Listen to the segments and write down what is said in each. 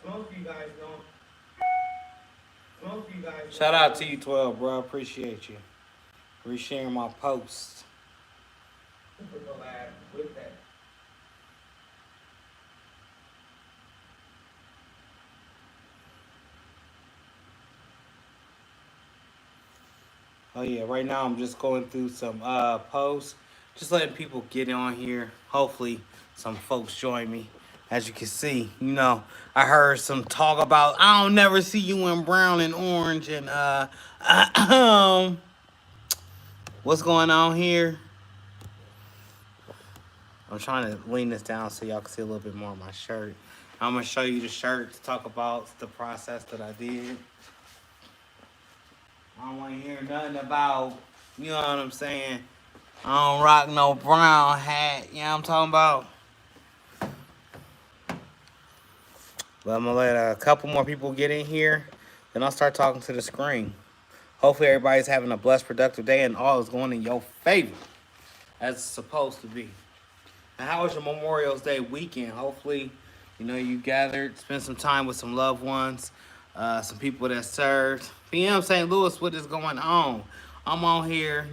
Most of you guys don't. Most of you guys. Shout out to you, 12, bro. Appreciate you. Resharing my post. Super collab with that. Oh yeah, right now I'm just going through some posts, just letting people get on here. Hopefully, some folks join me. As you can see, I heard some talk about I don't never see you in brown and orange and what's going on here? I'm trying to lean this down so y'all can see a little bit more of my shirt. I'm gonna show you the shirt to talk about the process that I did. I don't want to hear nothing about, you know what I'm saying? I don't rock no brown hat, you know what I'm talking about? But I'm gonna let a couple more people get in here, then I'll start talking to the screen. Hopefully everybody's having a blessed, productive day and all is going in your favor, as it's supposed to be. And how was your Memorial Day weekend? Hopefully, you gathered, spent some time with some loved ones, some people that served. PM St. Louis, what is going on? I'm on here,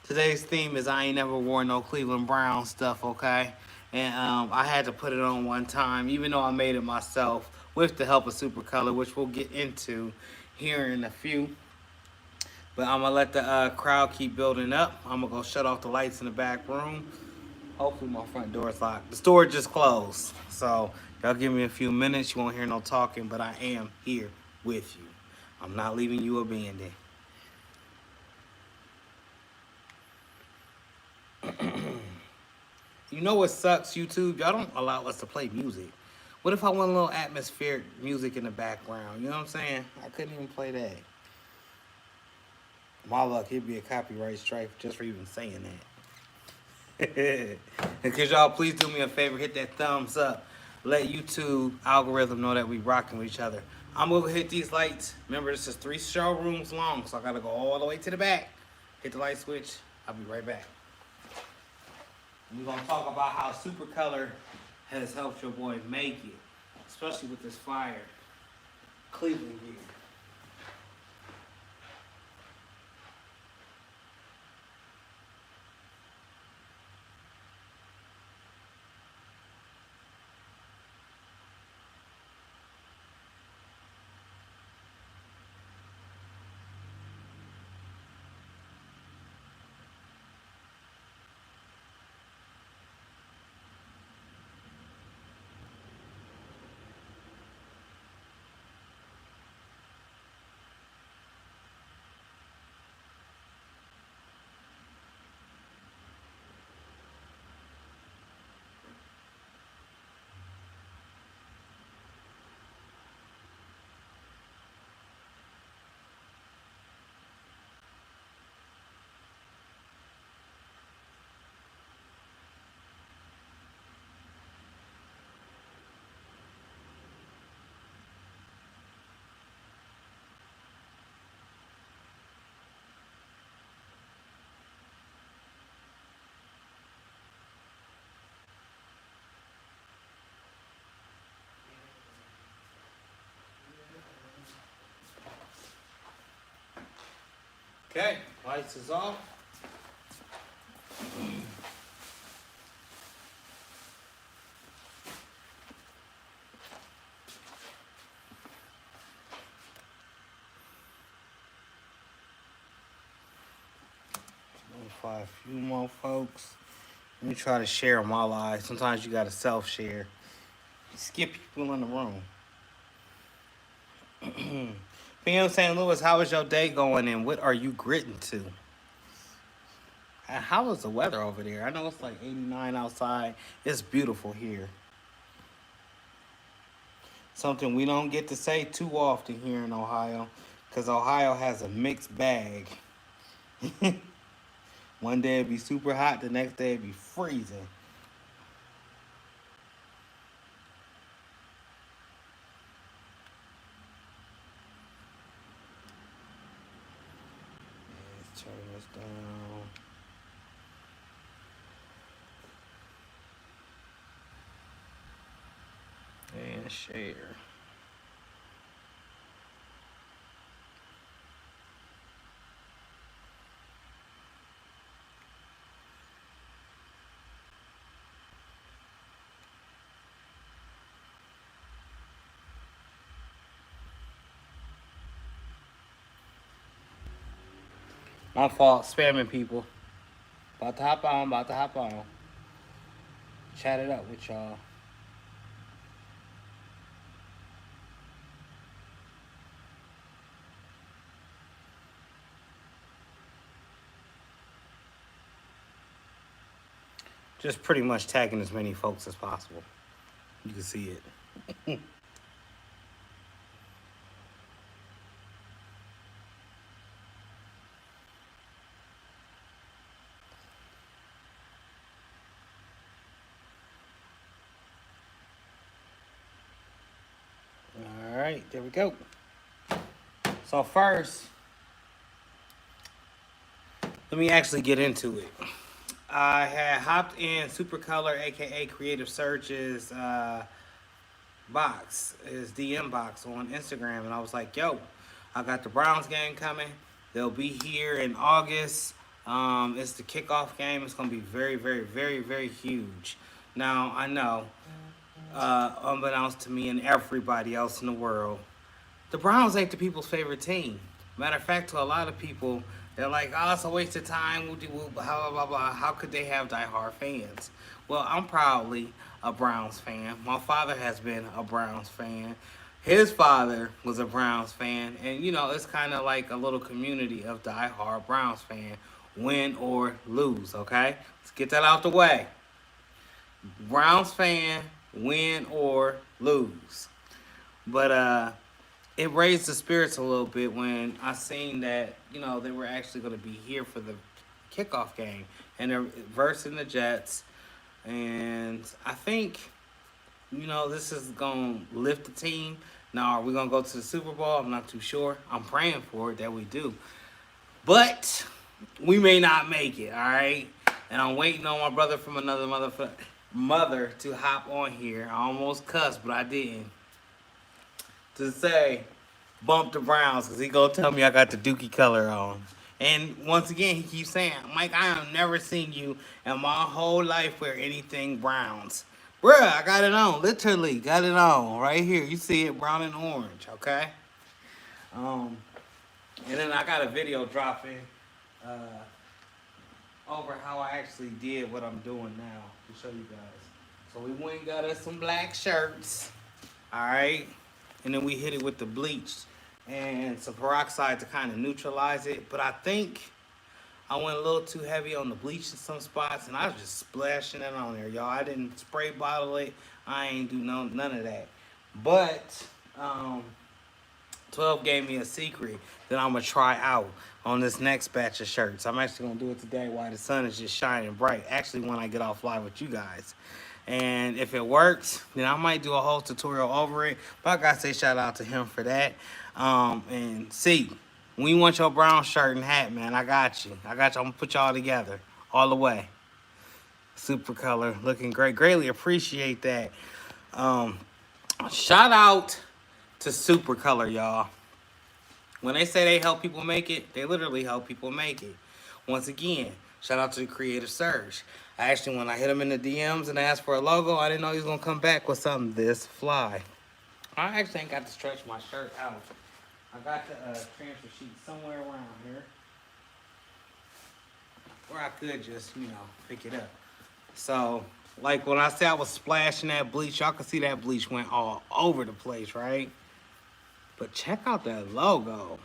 Today's theme is I ain't never wore no Cleveland Brown stuff, okay? And I had to put it on one time, even though I made it myself with the help of SUPACOLOR, which we'll get into here in a few. But I'm gonna let the crowd keep building up. I'm gonna go shut off the lights in the back room. Hopefully my front door is locked. The store just closed. So y'all give me a few minutes. You won't hear no talking, but I am here with you. I'm not leaving you abandoned. You know what sucks, YouTube? Y'all don't allow us to play music. What if I want a little atmospheric music in the background? You know what I'm saying? I couldn't even play that. My luck, it'd be a copyright strike just for even saying that. And could y'all please do me a favor, hit that thumbs up. Let YouTube algorithm know that we rocking with each other. I'm gonna hit these lights. Remember, this is 3 showrooms long, so I gotta go all the way to the back. Hit the light switch. I'll be right back. We're gonna talk about how SUPACOLOR has helped your boy make it, especially with this fire Cleveland gear. Okay, lights is off. A few more folks. Let me try to share my live. Sometimes you gotta self-share. Skip people in the room. PM St. Louis, how is your day going and what are you gritting to? How is the weather over there? I know it's like 89 outside. It's beautiful here. Something we don't get to say too often here in Ohio, because Ohio has a mixed bag. One day it'd be super hot, the next day it'd be freezing. Let's turn this down. share. My fault, spamming people. About to hop on, about to hop on. Chat it up with y'all. Just pretty much tagging as many folks as possible. You can see it. All right, there we go. So first, let me actually get into it. I had hopped in SUPACOLOR, aka Creative Search's box, his DM box on Instagram, and I was like, "Yo, I got the Browns game coming. They'll be here in August. It's the kickoff game. It's gonna be very, very, very, very huge." Now I know, unbeknownst to me and everybody else in the world, the Browns ain't the people's favorite team. Matter of fact, to a lot of people, they're like, "Oh, it's a waste of time. Blah blah blah blah." How could they have diehard fans? Well, I'm proudly a Browns fan. My father has been a Browns fan. His father was a Browns fan, and you know, it's kind of like a little community of diehard Browns fan, win or lose. Okay, let's get that out the way. Browns fan, win or lose. But it raised the spirits a little bit when I seen that, you know, they were actually going to be here for the kickoff game, and they're versing the Jets. And I think, you know, this is going to lift the team. Now, are we going to go to the Super Bowl? I'm not too sure. I'm praying for it that we do. But we may not make it, all right? And I'm waiting on my brother from another mother to hop on here. I almost cussed, but I didn't. To say, bump the Browns, because he going to tell me I got the Dookie color on. And once again, he keeps saying, "Mike, I have never seen you in my whole life wear anything Browns." Bruh, I got it on. Literally, got it on. Right here. You see it, brown and orange, okay? And then I got a video dropping over how I actually did what I'm doing now to show you guys. So we went and got us some black shirts. Alright? And then we hit it with the bleach and some peroxide to kind of neutralize it. But I think I went a little too heavy on the bleach in some spots, and I was just splashing it on there, y'all. I didn't spray bottle it. I ain't do none of that. But 12 gave me a secret that I'm going to try out on this next batch of shirts. I'm actually going to do it today while the sun is just shining bright. Actually, when I get off live with you guys. And if it works, then I might do a whole tutorial over it. But I got to say shout out to him for that. And see, when you want your brown shirt and hat, man, I got you. I'm going to put y'all together all the way. SUPACOLOR, looking great. Greatly appreciate that. Shout out to SUPACOLOR, y'all. When they say they help people make it, they literally help people make it. Once again, shout out to the Creative Surge. Actually, when I hit him in the DMs and asked for a logo, I didn't know he was going to come back with something this fly. I actually ain't got to stretch my shirt out. I got the transfer sheet somewhere around here where I could just, you know, pick it up. So, like when I say I was splashing that bleach, y'all can see that bleach went all over the place, right? But check out that logo.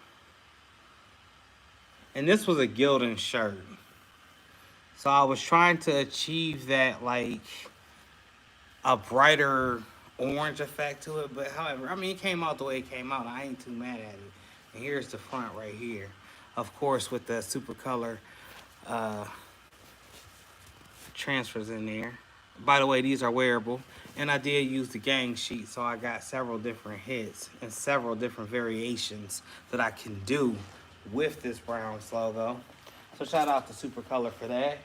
And this was a Gildan shirt. So I was trying to achieve that, like, a brighter orange effect to it. But however, I mean, it came out the way it came out. I ain't too mad at it. And here's the front right here. Of course, with the SUPACOLOR transfers in there. By the way, these are wearable. And I did use the gang sheet, so I got several different hits and several different variations that I can do with this Browns logo. So shout out to SUPACOLOR for that.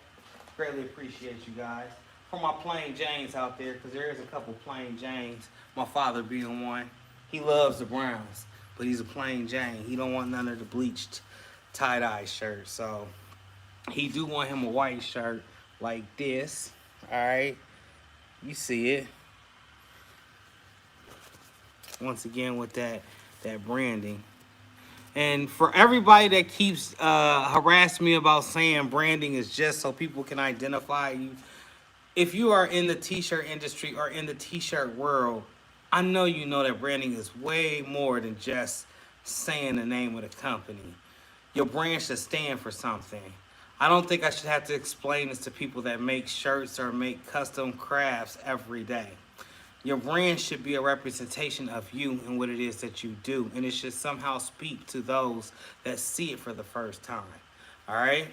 Greatly appreciate you guys. for my plain Janes out there, because there is a couple plain Janes. My father being one. He loves the Browns, but he's a plain Jane. He don't want none of the bleached tie-dye shirts. So he do want him a white shirt like this. All right, you see it. Once again with that branding. And for everybody that keeps harassing me about saying branding is just so people can identify you, if you are in the t-shirt industry or in the t-shirt world, I know you know that branding is way more than just saying the name of the company. Your brand should stand for something. I don't think I should have to explain this to people that make shirts or make custom crafts every day. Your brand should be a representation of you and what it is that you do, and it should somehow speak to those that see it for the first time. All right?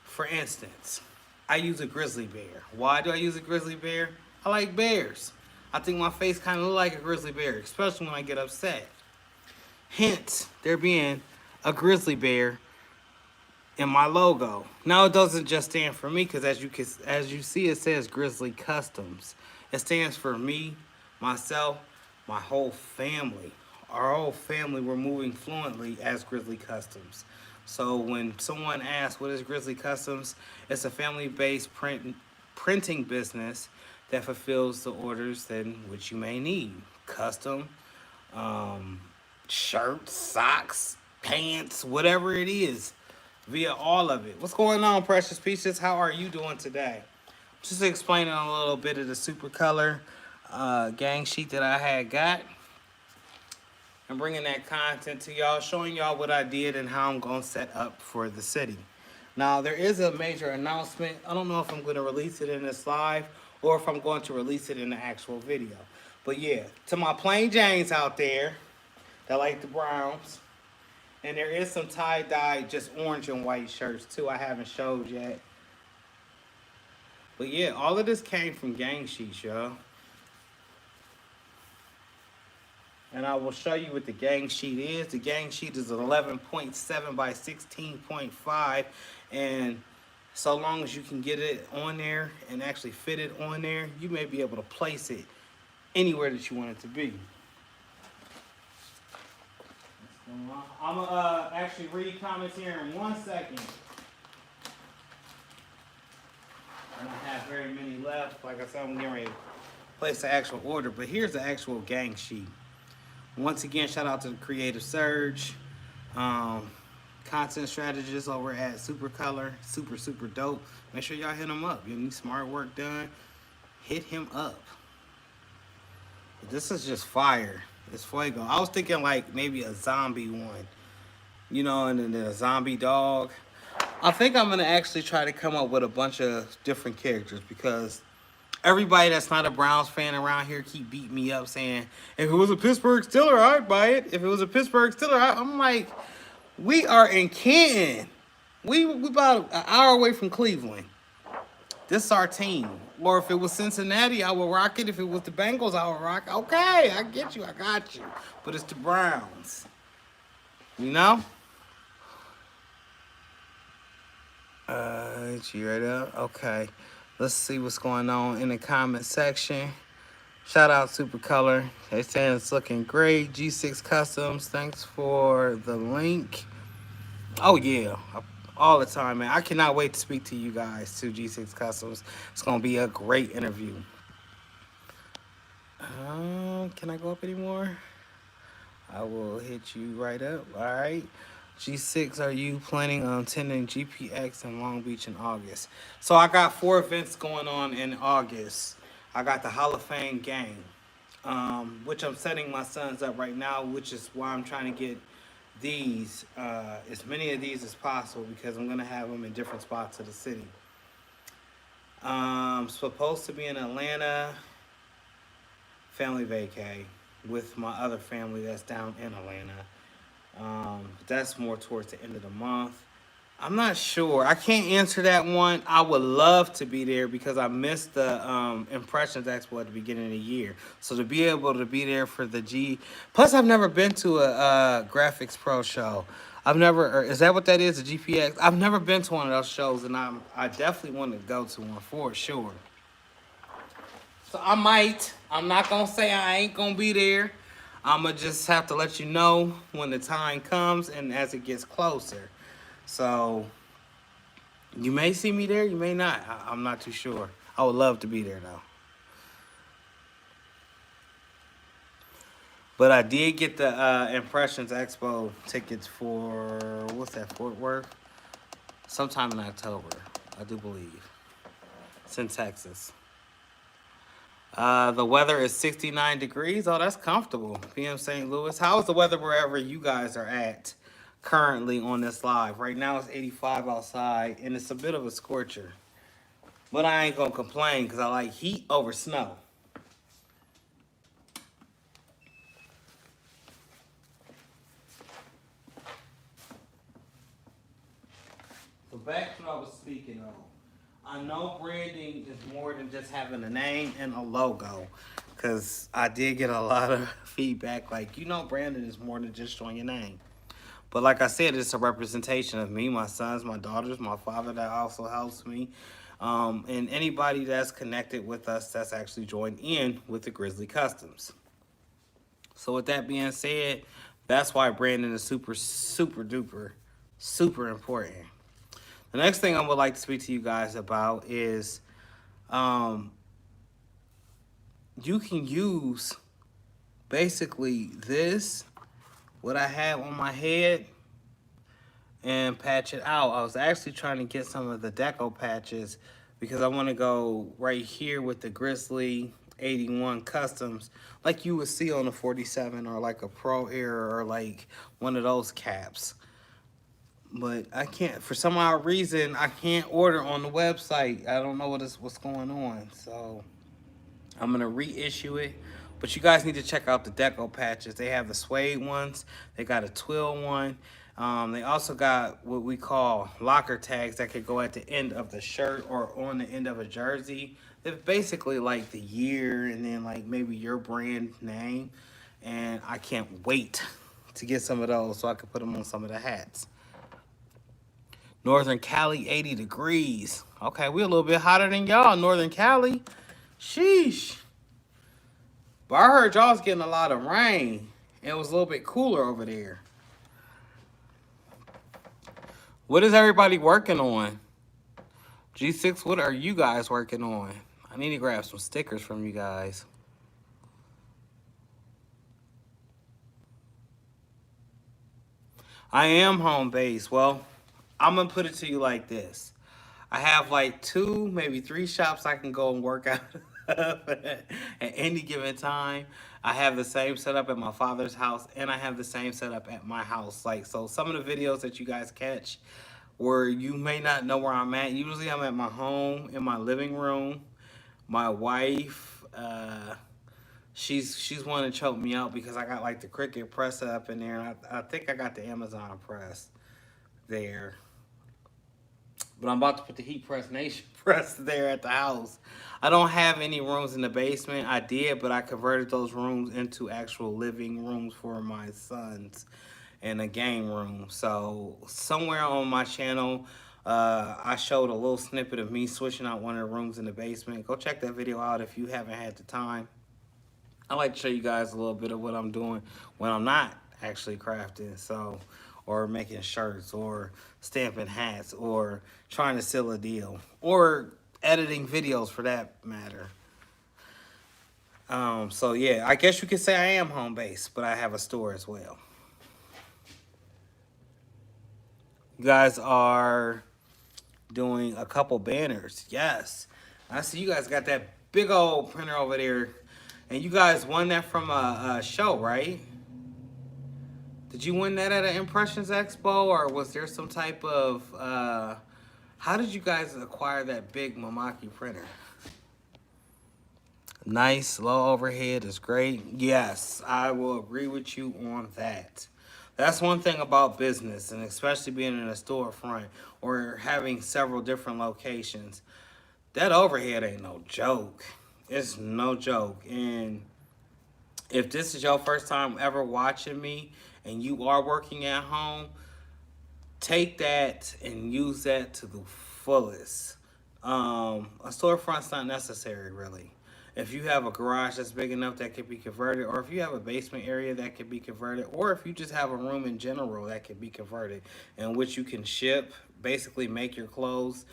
For instance, I use a grizzly bear. Why do I use a grizzly bear? I like bears. I think my face kind of look like a grizzly bear, especially when I get upset. Hence, there being a grizzly bear in my logo. Now it doesn't just stand for me, because as you see, it says Grizzly Customs. It stands for me, myself, my whole family. Our whole family, we're moving fluently as Grizzly Customs. So when someone asks what is Grizzly Customs, it's a family-based printing business that fulfills the orders then which you may need. Custom shirts, socks, pants, whatever it is, via all of it. What's going on, Precious Peaches? How are you doing today? Just explaining a little bit of the SUPACOLOR gang sheet that I had got. And bringing that content to y'all, showing y'all what I did and how I'm going to set up for the city. Now, there is a major announcement. I don't know if I'm going to release it in this live or if I'm going to release it in the actual video. But yeah, to my plain Janes out there that like the Browns, and there is some tie-dye, just orange and white shirts too I haven't showed yet. But yeah, all of this came from gang sheets, y'all. And I will show you what the gang sheet is. The gang sheet is 11.7 by 16.5. And so long as you can get it on there and actually fit it on there, you may be able to place it anywhere that you want it to be. I'm going to actually read comments here in 1 second. I don't have very many left. Like I said, I'm getting ready to place the actual order. But here's the actual gang sheet. Once again, shout out to the Creative Surge. Content strategist over at SUPACOLOR. Super dope. Make sure y'all hit him up. You need smart work done, hit him up. This is just fire. It's fuego. I was thinking like maybe a zombie one. You know, and then a zombie dog. I think I'm going to actually try to come up with a bunch of different characters, because everybody that's not a Browns fan around here keep beating me up saying, if it was a Pittsburgh Steeler, I'd buy it. If it was a Pittsburgh Steeler, I'm like, we are in Canton. We about an hour away from Cleveland. This is our team. Or if it was Cincinnati, I would rock it. If it was the Bengals, I would rock it. Okay, I get you. I got you. But it's the Browns. You know? You right up? Okay. Let's see what's going on in the comment section. Shout out SUPACOLOR. They saying it's looking great. G6 Customs. Thanks for the link. Oh, yeah. All the time, man. I cannot wait to speak to you guys, to G6 Customs. It's going to be a great interview. Can I go up anymore? I will hit you right up. All right. G6, are you planning on attending GPX in Long Beach in August? So I got 4 events going on in August. I got the Hall of Fame game, which I'm setting my sons up right now, which is why I'm trying to get these, as many of these as possible, because I'm going to have them in different spots of the city. Supposed to be in Atlanta, family vacay, with my other family that's down in Atlanta. That's more towards the end of the month. I'm not sure. I can't answer that one. I would love to be there because I missed the Impressions Expo at the beginning of the year. So to be able to be there for the G... Plus, I've never been to a Graphics Pro show. I've never... Is that what that is, a GPX? I've never been to one of those shows, and I definitely want to go to one for sure. So I might. I'm not gonna say I ain't gonna be there. I'ma just have to let you know when the time comes and as it gets closer. So you may see me there, you may not. I'm not too sure. I would love to be there though. But I did get the Impressions Expo tickets for what's that, Fort Worth? Sometime in October, I do believe. It's in Texas. The weather is 69 degrees. Oh, that's comfortable. PM St. Louis. How is the weather wherever you guys are at currently on this live? Right now it's 85 outside and it's a bit of a scorcher. But I ain't gonna complain because I like heat over snow. So back to what I was speaking of. I know branding is more than just having a name and a logo. Because I did get a lot of feedback like, branding is more than just showing your name. But like I said, it's a representation of me, my sons, my daughters, my father that also helps me. And anybody that's connected with us that's actually joined in with the Grizzly Customs. So with that being said, that's why branding is super, super duper, super important. The next thing I would like to speak to you guys about is you can use basically this, what I have on my head, and patch it out. I was actually trying to get some of the deco patches because I want to go right here with the Grizzly 81 Customs like you would see on a 47 or like a Pro Air or like one of those caps. But I can't, for some odd reason, I can't order on the website. I don't know what's going on. So I'm going to reissue it. But you guys need to check out the deco patches. They have the suede ones. They got a twill one. They also got what we call locker tags that could go at the end of the shirt or on the end of a jersey. They're basically like the year and then like maybe your brand name. And I can't wait to get some of those so I can put them on some of the hats. Northern Cali, 80 degrees. Okay, we're a little bit hotter than y'all, Northern Cali. Sheesh. But I heard y'all was getting a lot of rain. And it was a little bit cooler over there. What is everybody working on? G6, what are you guys working on? I need to grab some stickers from you guys. I am home base. Well, I'm going to put it to you like this. I have like 2, maybe 3 shops I can go and work out of at any given time. I have the same setup at my father's house, and I have the same setup at my house. Like, so some of the videos that you guys catch where you may not know where I'm at. Usually I'm at my home, in my living room. My wife, she's wanting to choke me out because I got like the Cricut press up in there. And I think I got the Amazon press there. But I'm about to put the Heat Press Nation press there at the house. I don't have any rooms in the basement. I did, but I converted those rooms into actual living rooms for my sons and a game room. So somewhere on my channel, I showed a little snippet of me switching out one of the rooms in the basement. Go check that video out if you haven't had the time. I like to show you guys a little bit of what I'm doing when I'm not actually crafting. So, or making shirts or stamping hats or trying to seal a deal or editing videos for that matter. So yeah, I guess you could say I am home based, but I have a store as well. You guys are doing a couple banners. Yes. I see you guys got that big old printer over there. And you guys won that from a show, right? Did you win that at an Impressions Expo, or was there some type of, how did you guys acquire that big Mamaki printer? Nice, low overhead is great. Yes, I will agree with you on that. That's one thing about business, and especially being in a storefront or having several different locations. That overhead ain't no joke. It's no joke. And if this is your first time ever watching me and you are working at home, take that and use that to the fullest. A storefront's not necessary, really. If you have a garage that's big enough that could be converted, or if you have a basement area that could be converted, or if you just have a room in general that could be converted, in which you can ship, basically make your clothes,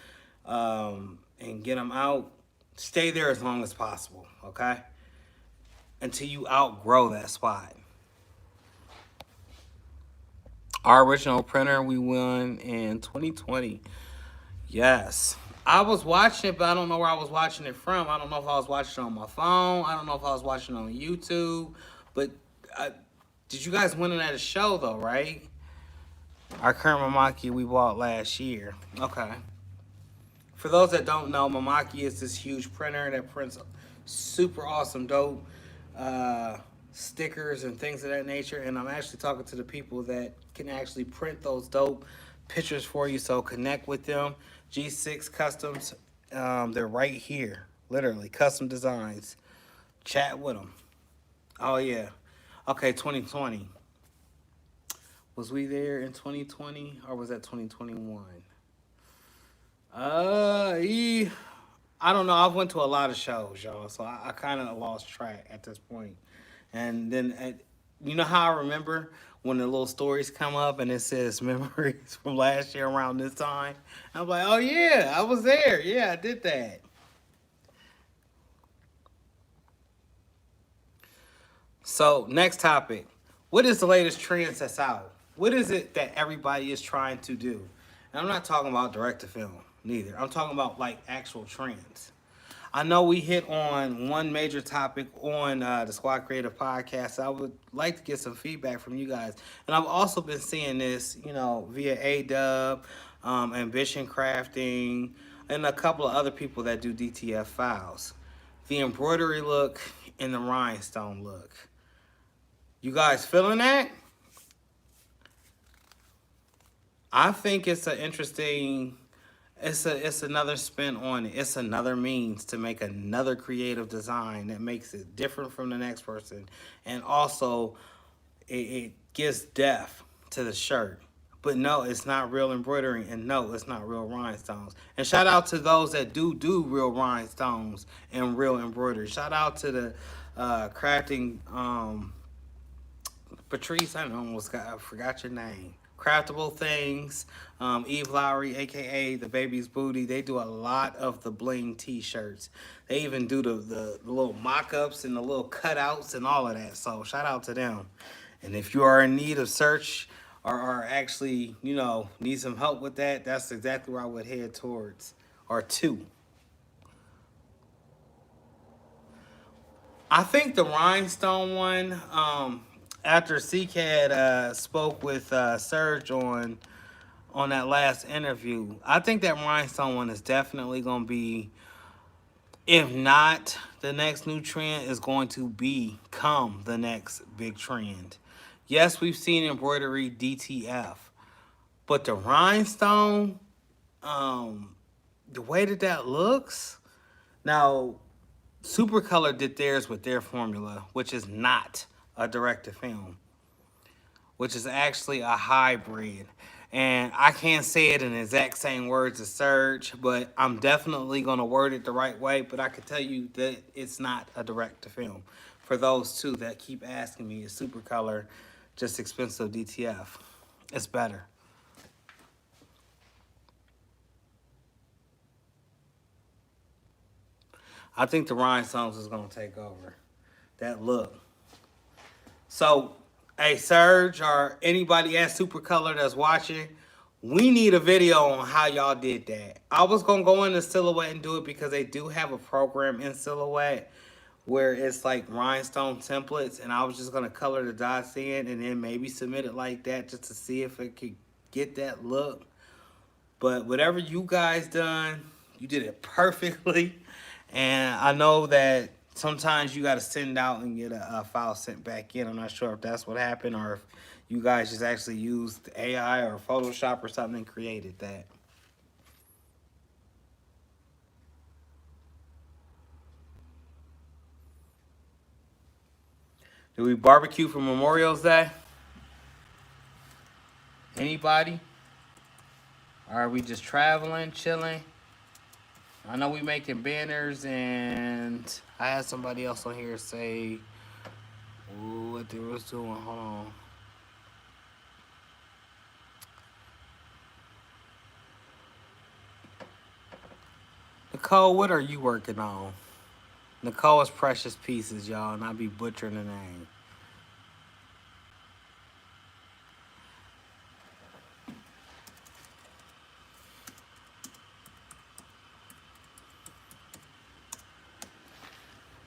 and get them out, stay there as long as possible, okay? Until you outgrow that spot. Our original printer we won in 2020. Yes. I was watching it, but I don't know where I was watching it from. I don't know if I was watching it on my phone. I don't know if I was watching it on YouTube. But did you guys win it at a show, though, right? Our current Mamaki we bought last year. Okay. For those that don't know, Mamaki is this huge printer that prints super awesome, dope stickers and things of that nature. And I'm actually talking to the people that can actually print those dope pictures for you. So connect with them. G6 Customs, they're right here, literally custom designs. Chat with them. Oh yeah. Okay, 2020. Was we there in 2020 or was that 2021? I don't know. I've went to a lot of shows, y'all, so I kind of lost track at this point. And then, you know how I remember when the little stories come up and it says memories from last year around this time? I'm like, oh yeah, I was there. Yeah, I did that. So next topic, what is the latest trends that's out? What is it that everybody is trying to do? And I'm not talking about direct to film, neither. I'm talking about like actual trends. I know we hit on one major topic on the Squad Creative Podcast. I would like to get some feedback from you guys. And I've also been seeing this, you know, via ADub, Ambition Crafting, and a couple of other people that do DTF files. The embroidery look and the rhinestone look. You guys feeling that? I think it's an interesting. It's another spin on it. It's another means to make another creative design that makes it different from the next person, and also it gives depth to the shirt. But no, it's not real embroidery, and no, it's not real rhinestones. And shout out to those that do real rhinestones and real embroidery. Shout out to the crafting Patrice. I forgot your name. Craftable Things, Eve Lowry, aka the Baby's Booty. They do a lot of the bling T-shirts. They even do the little mock-ups and the little cutouts and all of that. So shout out to them. And if you are in need of search or actually, you know, need some help with that, that's exactly where I would head towards or to. I think the rhinestone one, after CCAD spoke with Serge on that last interview, I think that rhinestone one is definitely going to be, if not the next new trend, is going to become the next big trend. Yes, we've seen embroidery DTF, but the rhinestone, the way that looks, now SUPACOLOR did theirs with their formula, which is not a direct-to-film, which is actually a hybrid. And I can't say it in the exact same words as Surge, but I'm definitely going to word it the right way. But I can tell you that it's not a direct-to-film. For those two that keep asking me, is SUPACOLOR just expensive DTF? It's better. I think the rhinestones is going to take over that look. So, hey, Serge or anybody at SUPACOLOR that's watching, we need a video on how y'all did that. I was going to go into Silhouette and do it because they do have a program in Silhouette where it's like rhinestone templates, and I was just going to color the dots in and then maybe submit it like that just to see if it could get that look. But whatever you guys done, you did it perfectly. And I know that sometimes you got to send out and get a file sent back in. I'm not sure if that's what happened or if you guys just actually used AI or Photoshop or something and created that. Do we barbecue for Memorial's Day? Anybody? Or are we just traveling, chilling? I know we making banners, and I had somebody else on here say, ooh, what they was doing. Hold on. Nicole, what are you working on? Nicole is Precious Pieces, y'all, and I be butchering the name.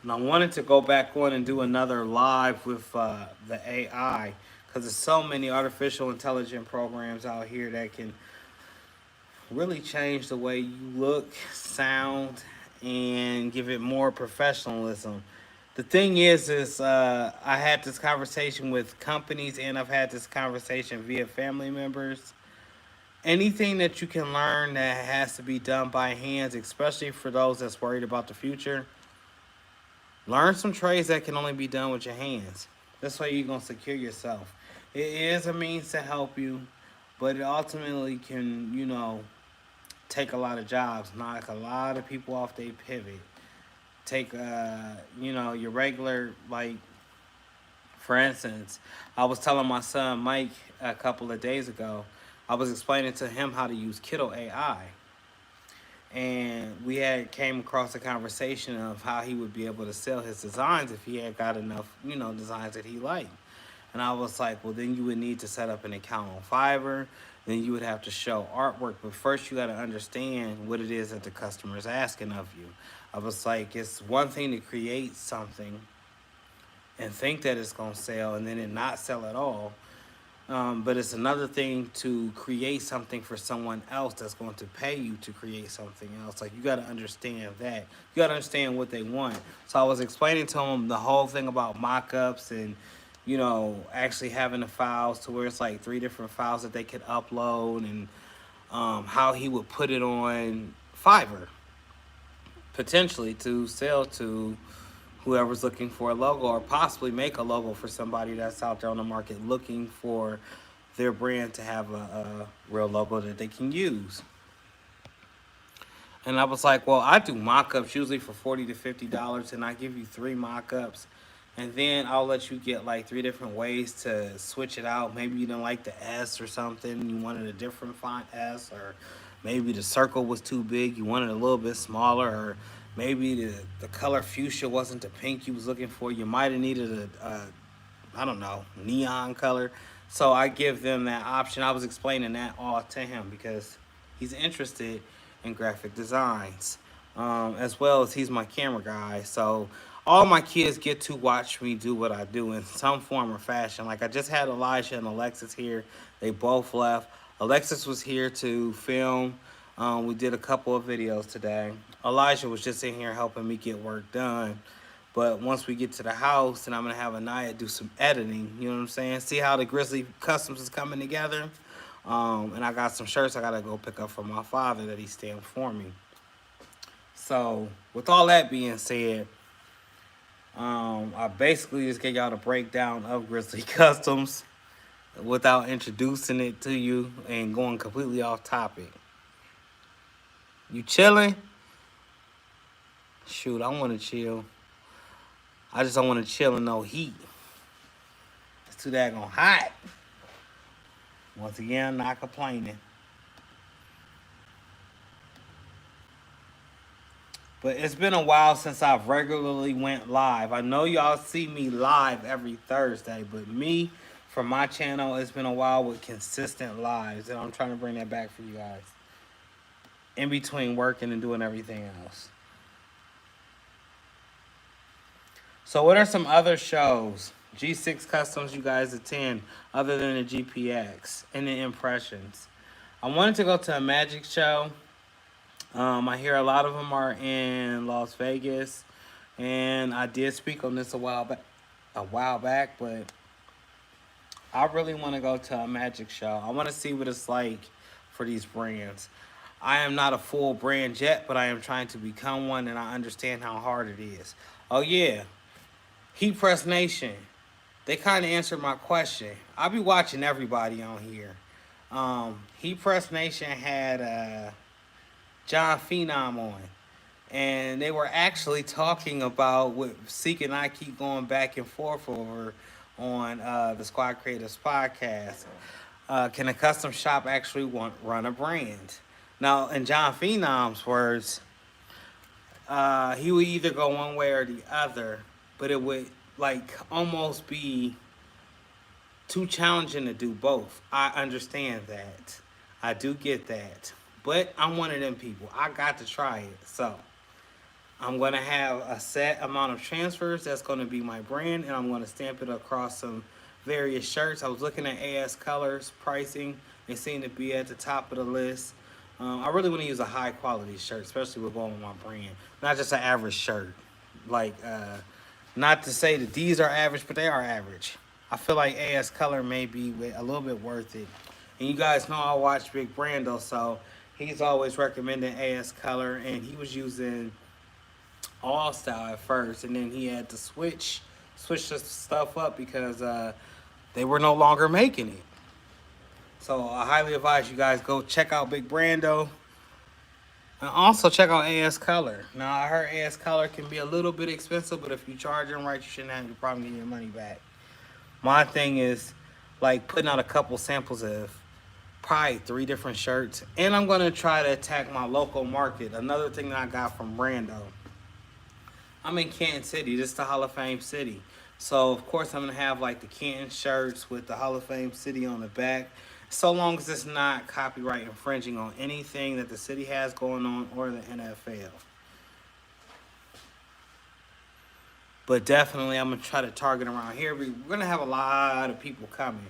And I wanted to go back on and do another live with the AI because there's so many artificial intelligent programs out here that can really change the way you look, sound, and give it more professionalism. The thing is I had this conversation with companies, and I've had this conversation via family members. Anything that you can learn that has to be done by hands, especially for those that's worried about the future, learn some trades that can only be done with your hands. This way you're gonna secure yourself. It is a means to help you, but it ultimately can, take a lot of jobs, knock a lot of people off their pivot. Take your regular, like, for instance, I was telling my son Mike a couple of days ago, I was explaining to him how to use Kittle AI. And we had came across a conversation of how he would be able to sell his designs if he had got enough, designs that he liked. And I was like, well, then you would need to set up an account on Fiverr. Then you would have to show artwork. But first, you got to understand what it is that the customer is asking of you. I was like, it's one thing to create something and think that it's going to sell and then it not sell at all. But it's another thing to create something for someone else that's going to pay you to create something else. Like, you got to understand that. You got to understand what they want. So I was explaining to him the whole thing about mock-ups and, actually having the files to where it's like 3 different files that they could upload, and how he would put it on Fiverr, potentially to sell to whoever's looking for a logo, or possibly make a logo for somebody that's out there on the market looking for their brand to have a real logo that they can use. And I was like, well, I do mock-ups usually for $40 to $50, and I give you 3 mock-ups, and then I'll let you get like 3 different ways to switch it out. Maybe you didn't like the S or something, you wanted a different font S, or maybe the circle was too big, you wanted a little bit smaller, or maybe the color fuchsia wasn't the pink you was looking for. You might have needed I don't know, neon color. So I give them that option. I was explaining that all to him because he's interested in graphic designs, as well as he's my camera guy. So all my kids get to watch me do what I do in some form or fashion. Like, I just had Elijah and Alexis here. They both left. Alexis was here to film. We did a couple of videos today. Elijah was just in here helping me get work done. But once we get to the house, then I'm going to have Anaya do some editing. You know what I'm saying? See how the Grizzly Customs is coming together? And I got some shirts I got to go pick up from my father that he stamped for me. So with all that being said, I basically just gave y'all the breakdown of Grizzly Customs without introducing it to you and going completely off topic. You chilling? Shoot, I want to chill. I just don't want to chill in no heat. It's too daggone hot. Once again, I'm not complaining. But it's been a while since I've regularly went live. I know y'all see me live every Thursday, but me, for my channel, it's been a while with consistent lives, and I'm trying to bring that back for you guys. In between working and doing everything else. So what are some other shows, G6 Customs, you guys attend other than the GPX and the Impressions? I wanted to go to a magic show. I hear a lot of them are in Las Vegas, and I did speak on this a while back, but I really want to go to a magic show. I want to see what it's like for these brands. I am not a full brand yet, but I am trying to become one, and I understand how hard it is. Oh yeah, Heat Press Nation, they kind of answered my question. I'll be watching everybody on here. Heat Press Nation had John Phenom on. and they were actually talking about what Seek and I keep going back and forth over on the Squad Creatives podcast. Can a custom shop actually run a brand? Now, in John Phenom's words, he would either go one way or the other, but it would like almost be too challenging to do both. I understand that. I do get that. But I'm one of them people. I got to try it. So I'm going to have a set amount of transfers. That's going to be my brand. And I'm going to stamp it across some various shirts. I was looking at AS Colors pricing. They seem to be at the top of the list. I really want to use a high quality shirt, especially with going with my brand. Not just an average shirt. Like, not to say that these are average, but they are average. I feel like AS Color may be a little bit worth it. And you guys know I watch Big Brando, so he's always recommending AS Color, and he was using All Style at first, and then he had to switch the stuff up because they were no longer making it. So I highly advise you guys go check out Big Brando. And also check out AS Color. Now I heard AS Color can be a little bit expensive, but if you charge them right, you shouldn't have your problem getting your money back. My thing is like putting out a couple samples of probably 3 different shirts. And I'm gonna try to attack my local market. Another thing that I got from Brando. I'm in Canton City. This is the Hall of Fame city. So of course I'm gonna have like the Canton shirts with the Hall of Fame city on the back. So long as it's not copyright infringing on anything that the city has going on or the NFL. But definitely I'm gonna try to target around here. We're gonna have a lot of people coming.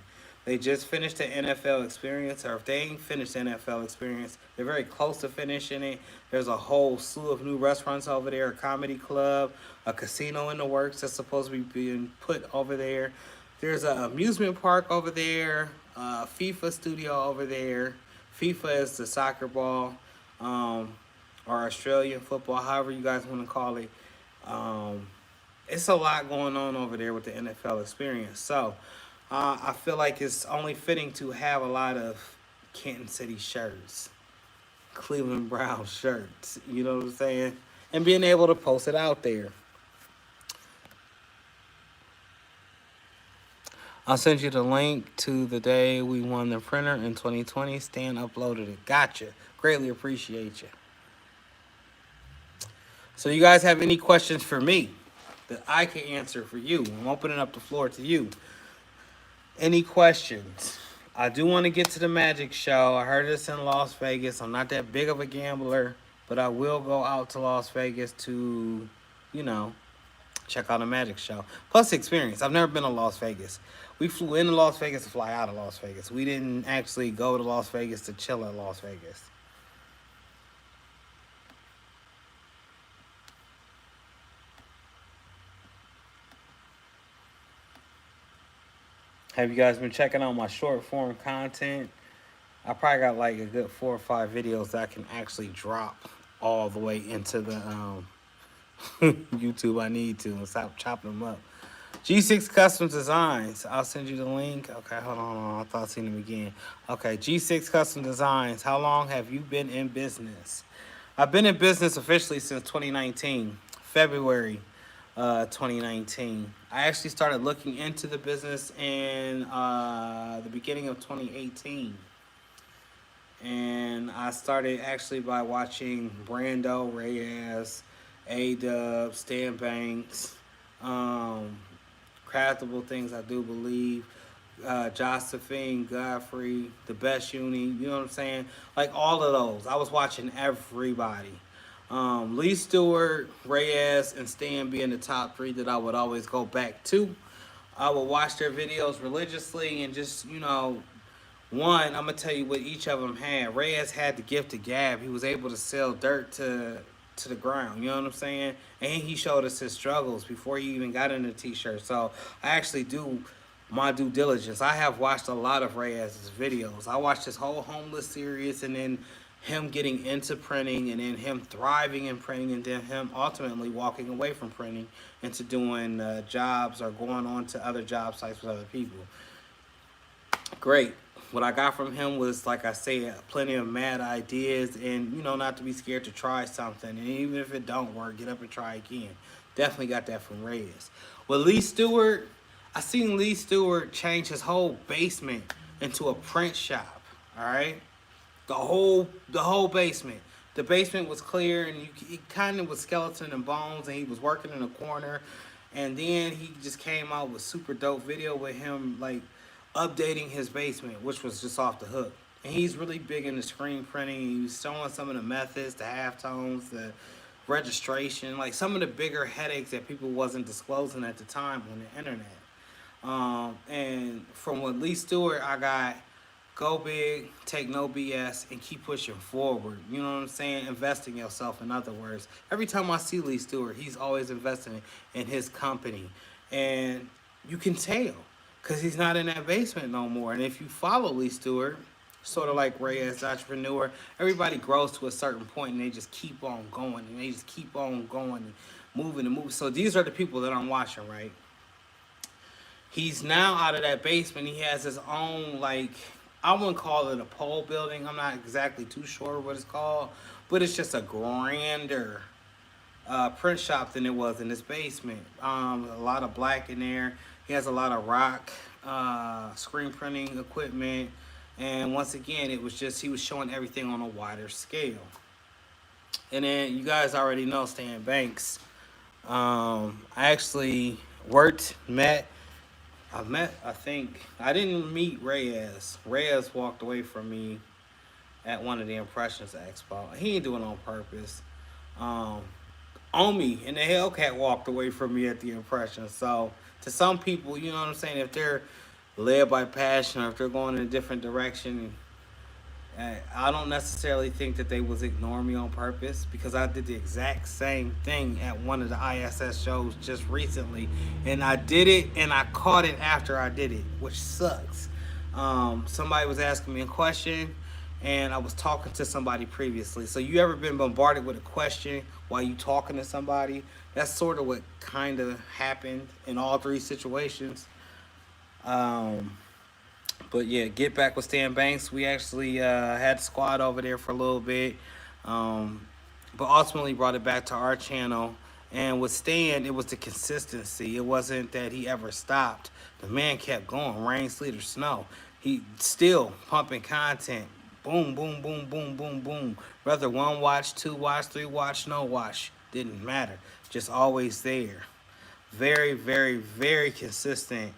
They just finished the NFL experience, or if they ain't finished the NFL experience, they're very close to finishing it. There's a whole slew of new restaurants over there, a comedy club, a casino in the works that's supposed to be being put over there. There's an amusement park over there, a FIFA studio over there. FIFA is the soccer ball, or Australian football, however you guys want to call it. It's a lot going on over there with the NFL experience. So I feel like it's only fitting to have a lot of Canton City shirts, Cleveland Brown shirts, you know what I'm saying? And being able to post it out there. I'll send you the link to the day we won the printer in 2020. Stan uploaded it. Gotcha. Greatly appreciate you. So you guys have any questions for me that I can answer for you? I'm opening up the floor to you. Any questions? I do want to get to the magic show. I heard it's in Las Vegas. I'm not that big of a gambler, but I will go out to Las Vegas to, you know, check out a magic show. Plus experience. I've never been to Las Vegas. We flew into Las Vegas to fly out of Las Vegas. We didn't actually go to Las Vegas to chill at Las Vegas. Have you guys been checking out my short form content? I probably got like a good 4 or 5 videos that I can actually drop all the way into the YouTube. I need to and stop chopping them up. G6 Custom Designs. I'll send you the link. Okay, hold on. I thought I seen them again. Okay, G6 Custom Designs. How long have you been in business? I've been in business officially since 2019, February 2019. I actually started looking into the business in the beginning of 2018. And I started actually by watching Brando, Reyes, A-Dub, Stan Banks, Craftable Things, I do believe, Josephine, Godfrey, The Best Uni, you know what I'm saying? Like all of those. I was watching everybody. Lee Stewart, Reyes, and Stan being the top 3 that I would always go back to. I would watch their videos religiously and just, you know, one, I'm going to tell you what each of them had. Reyes had the gift of gab. He was able to sell dirt to the ground, you know what I'm saying? And he showed us his struggles before he even got into the t-shirt. So I actually do my due diligence. I have watched a lot of Reyes' videos. I watched his whole homeless series, and then him getting into printing, and then him thriving in printing, and then him ultimately walking away from printing into doing jobs or going on to other job sites with other people. Great. What I got from him was, like I said, plenty of mad ideas, and not to be scared to try something. And even if it don't work, get up and try again. Definitely got that from Reyes. With Lee Stewart, I seen Lee Stewart change his whole basement into a print shop. All right, the whole basement. The basement was clear, and he kind of was skeleton and bones, and he was working in a corner. And then he just came out with super dope video with him like updating his basement, which was just off the hook. And he's really big into screen printing. He was showing some of the methods, the halftones, the registration, like some of the bigger headaches that people wasn't disclosing at the time on the internet. And from what Lee Stewart, I got go big, take no BS, and keep pushing forward. You know what I'm saying? Invest in yourself, in other words. Every time I see Lee Stewart, he's always investing in his company. And you can tell because he's not in that basement no more. And if you follow Lee Stewart, sort of like Ray as entrepreneur, everybody grows to a certain point and they just keep on going and they just keep on going and moving and moving. So these are the people that I'm watching, right? He's now out of that basement. He has his own, like, I wouldn't call it a pole building. I'm not exactly too sure what it's called, but it's just a grander print shop than it was in his basement. A lot of black in there. He has a lot of rock screen printing equipment. And once again, it was just, he was showing everything on a wider scale. And then you guys already know Stan Banks. I actually I think, I didn't meet Reyes. Reyes walked away from me at one of the Impressions Expo. He ain't doing it on purpose. Um, Omi and the Hellcat walked away from me at the Impression. So, to some people, you know what I'm saying, if they're led by passion or if they're going in a different direction, I don't necessarily think that they was ignoring me on purpose because I did the exact same thing at one of the ISS shows just recently, and I did it and I caught it after I did it, which sucks. Somebody was asking me a question, and I was talking to somebody previously. So you ever been bombarded with a question while you talking to somebody? That's sort of what kind of happened in all three situations. Um, but yeah, get back with Stan Banks. We actually had the squad over there for a little bit, um, but ultimately brought it back to our channel. And with Stan, it was the consistency. It wasn't that he ever stopped. The man kept going, rain, sleet, or snow. He still pumping content. Boom, boom, boom, boom, boom, boom. Whether one watch, two watch, three watch, no watch, didn't matter. Just always there. Very, very, very consistent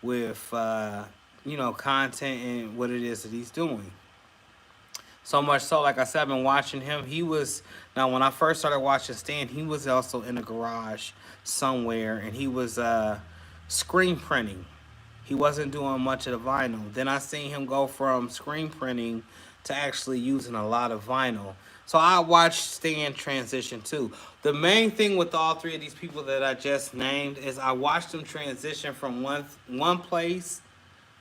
with content and what it is that he's doing. So much so, like I said, I've been watching him. He was, now when I first started watching Stan, he was also in a garage somewhere, and he was screen printing. He wasn't doing much of the vinyl. Then I seen him go from screen printing to actually using a lot of vinyl. So I watched Stan transition too. The main thing with all three of these people that I just named is I watched them transition from one place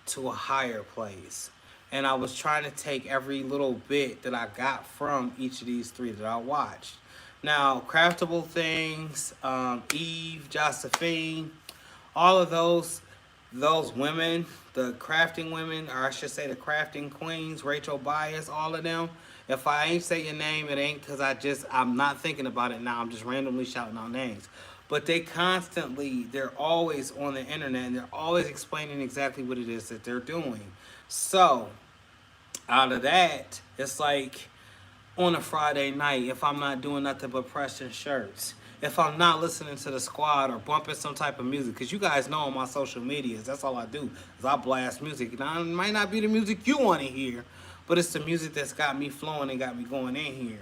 to a higher place. And I was trying to take every little bit that I got from each of these three that I watched. Now, Craftable Things, Eve, Josephine, all of those women, the crafting women, or I should say the crafting queens, Rachel Bias, all of them. If I ain't say your name, it ain't because I'm not thinking about it now. I'm just randomly shouting out names. But they're always on the internet and they're always explaining exactly what it is that they're doing. So, out of that, it's like on a Friday night, if I'm not doing nothing but pressing shirts, if I'm not listening to the squad or bumping some type of music, because you guys know on my social medias, that's all I do, is I blast music. Now, it might not be the music you want to hear, but it's the music that's got me flowing and got me going in here.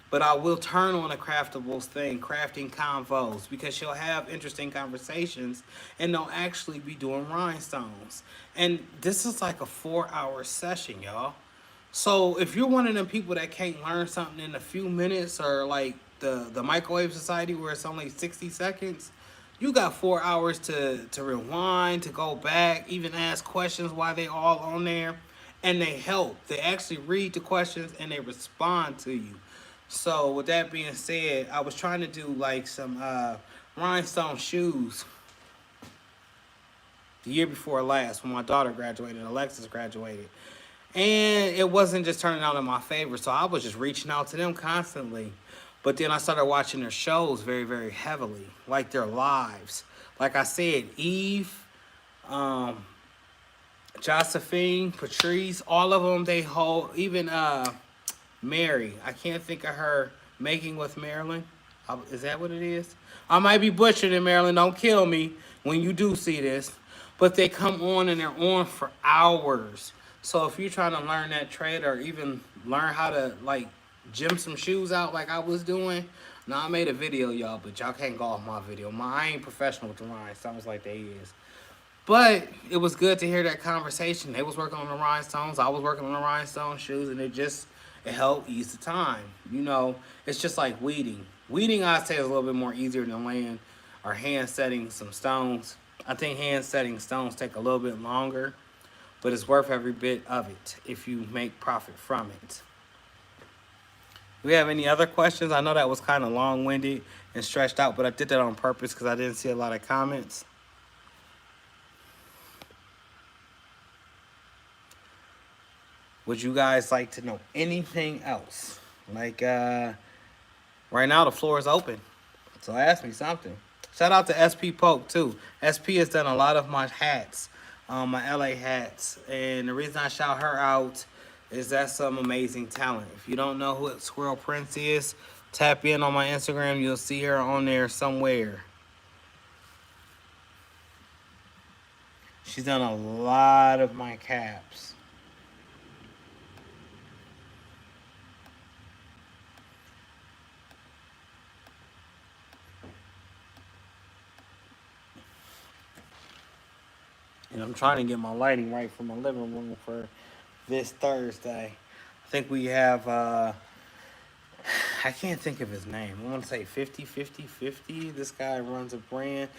But I will turn on a craftables thing, crafting convos, because she'll have interesting conversations and they'll actually be doing rhinestones. And this is like a 4-hour session, y'all. So if you're one of them people that can't learn something in a few minutes, or like the microwave society where it's only 60 seconds, you got 4 hours to rewind, to go back, even ask questions while they all on there. And they help. They actually read the questions and they respond to you. So with that being said, I was trying to do like some rhinestone shoes the year before last when my daughter graduated, Alexis graduated. And it wasn't just turning out in my favor, so I was just reaching out to them constantly. But then I started watching their shows very, very heavily, like their lives. Like I said, Eve, um, Josephine, Patrice, all of them, they hold, even Mary. I can't think of her, Making with Marilyn. Is that what it is? I might be butchered in Maryland. Don't kill me when you do see this. But they come on and they're on for hours. So if you're trying to learn that trade or even learn how to like gym some shoes out like I was doing, now I made a video, y'all, but y'all can't go off my video. I ain't professional with the rhinestones like they is. But it was good to hear that conversation. They was working on the rhinestones. I was working on the rhinestone shoes, and it helped ease the time. You know, it's just like weeding. Weeding, I'd say, is a little bit more easier than laying or hand setting some stones. I think hand setting stones take a little bit longer, but it's worth every bit of it if you make profit from it. Do we have any other questions? I know that was kind of long-winded and stretched out, but I did that on purpose because I didn't see a lot of comments. Would you guys like to know anything else? Like, right now the floor is open. So ask me something. Shout out to SP Polk too. SP has done a lot of my hats, my LA hats. And the reason I shout her out is that's some amazing talent. If you don't know who Squirrel Prince is, tap in on my Instagram. You'll see her on there somewhere. She's done a lot of my caps. And I'm trying to get my lighting right for my living room for this Thursday. I think we have, I can't think of his name. I want to say 50. This guy runs a brand.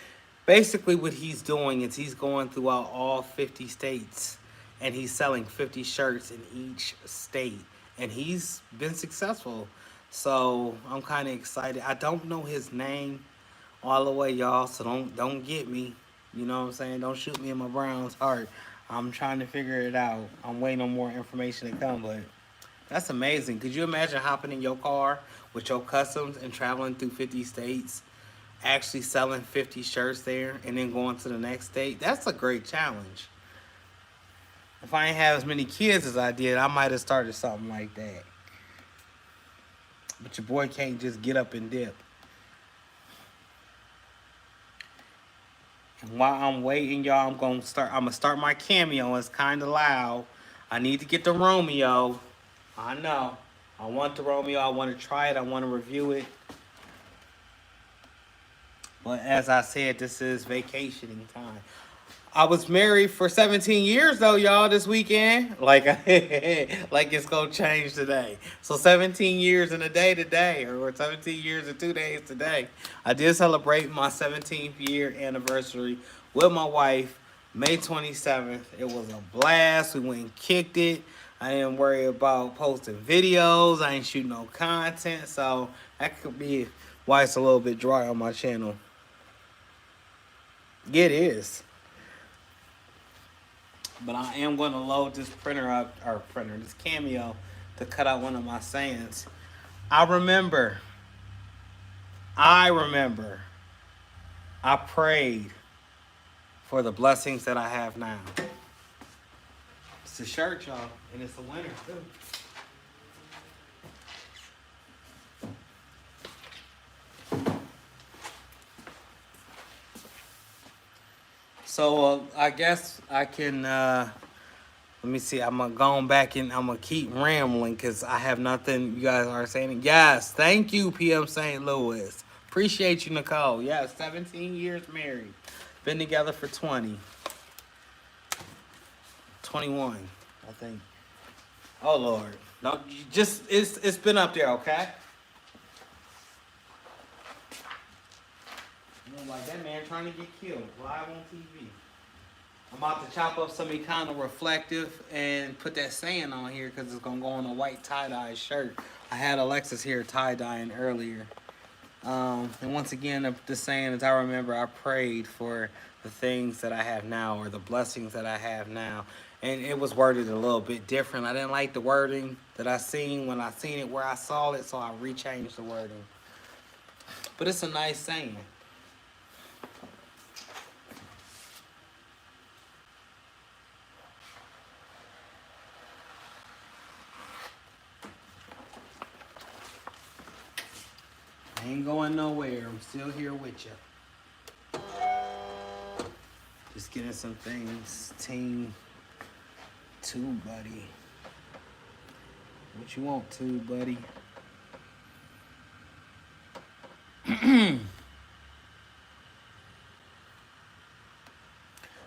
Basically, what he's doing is he's going throughout all 50 states and he's selling 50 shirts in each state. And he's been successful. So I'm kind of excited. I don't know his name all the way, y'all, so don't get me. You know what I'm saying? Don't shoot me in my Browns heart. I'm trying to figure it out. I'm waiting on more information to come, but that's amazing. Could you imagine hopping in your car with your customs and traveling through 50 states, actually selling 50 shirts there, and then going to the next state? That's a great challenge. If I ain't have as many kids as I did, I might have started something like that. But your boy can't just get up and dip. And while I'm waiting, y'all, I'm gonna start my cameo. It's kind of loud. I need to get the Romeo. I know. I want the Romeo. I want to try it. I want to review it. But as I said, this is vacationing time. I was married for 17 years though, y'all, this weekend. Like like it's gonna change today. So 17 years in a day today, or 17 years and 2 days today. I did celebrate my 17th year anniversary with my wife, May 27th. It was a blast. We went and kicked it. I didn't worry about posting videos. I ain't shooting no content. So that could be why it's a little bit dry on my channel. Yeah, it is. But I am going to load this this Cameo, to cut out one of my sayings. I remember, I prayed for the blessings that I have now. It's a shirt, y'all, and it's a winter, too. So I guess I can, let me see, I'm going to go back and I'm going to keep rambling because I have nothing you guys are saying. Yes, thank you, PM St. Louis. Appreciate you, Nicole. Yes, 17 years married. Been together for 20. 21, I think. Oh, Lord. No, it's been up there, okay? Like that man trying to get killed live on TV. I'm about to chop up something kind of reflective and put that saying on here because it's going to go on a white tie-dye shirt. I had Alexis here tie-dyeing earlier. And once again, the saying is, I remember I prayed for the things that I have now, or the blessings that I have now. and it was worded a little bit different. I didn't like the wording that I seen when I seen it where I saw it, so I rechanged the wording. But it's a nice saying. I ain't going nowhere. I'm still here with you. Just getting some things. Team 2, buddy. What you want, 2, buddy?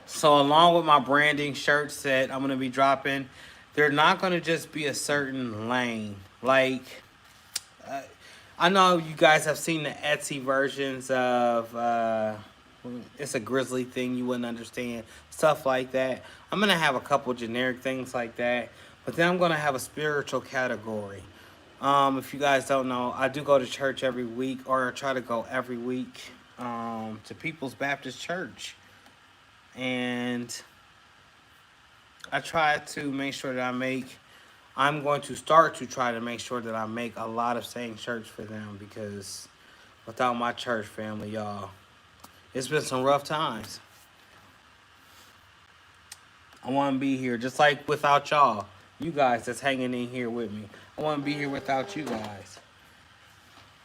So along with my branding shirt set I'm going to be dropping, they're not going to just be a certain lane. Like, I know you guys have seen the Etsy versions of, it's a grizzly thing you wouldn't understand. Stuff like that. I'm going to have a couple generic things like that. But then I'm going to have a spiritual category. If you guys don't know, I do go to church every week, or I try to go every week to People's Baptist Church. And I try to make sure that I'm going to start to try to make sure that I make a lot of saying shirts for them, because without my church family, y'all, it's been some rough times. I want to be here just like without y'all. You guys that's hanging in here with me. I want to be here without you guys.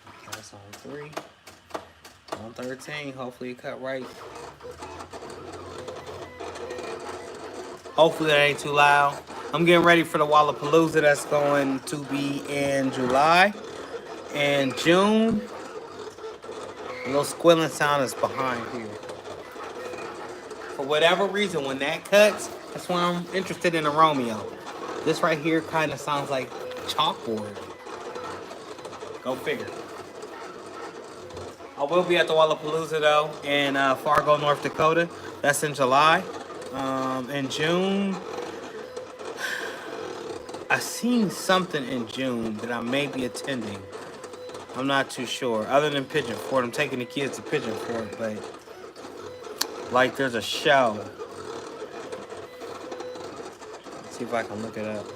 Okay, that's on 3. On 13. Hopefully it cut right. Hopefully that ain't too loud. I'm getting ready for the Wallapalooza that's going to be in July. And June, a little squilling sound is behind here. For whatever reason, when that cuts, that's why I'm interested in a Romeo. This right here kind of sounds like chalkboard. Go figure. I will be at the Wallapalooza though in Fargo, North Dakota. That's in July. In June, I seen something in June that I may be attending. I'm not too sure. Other than Pigeon Fort, I'm taking the kids to Pigeon Fort, but like there's a show. Let's see if I can look it up.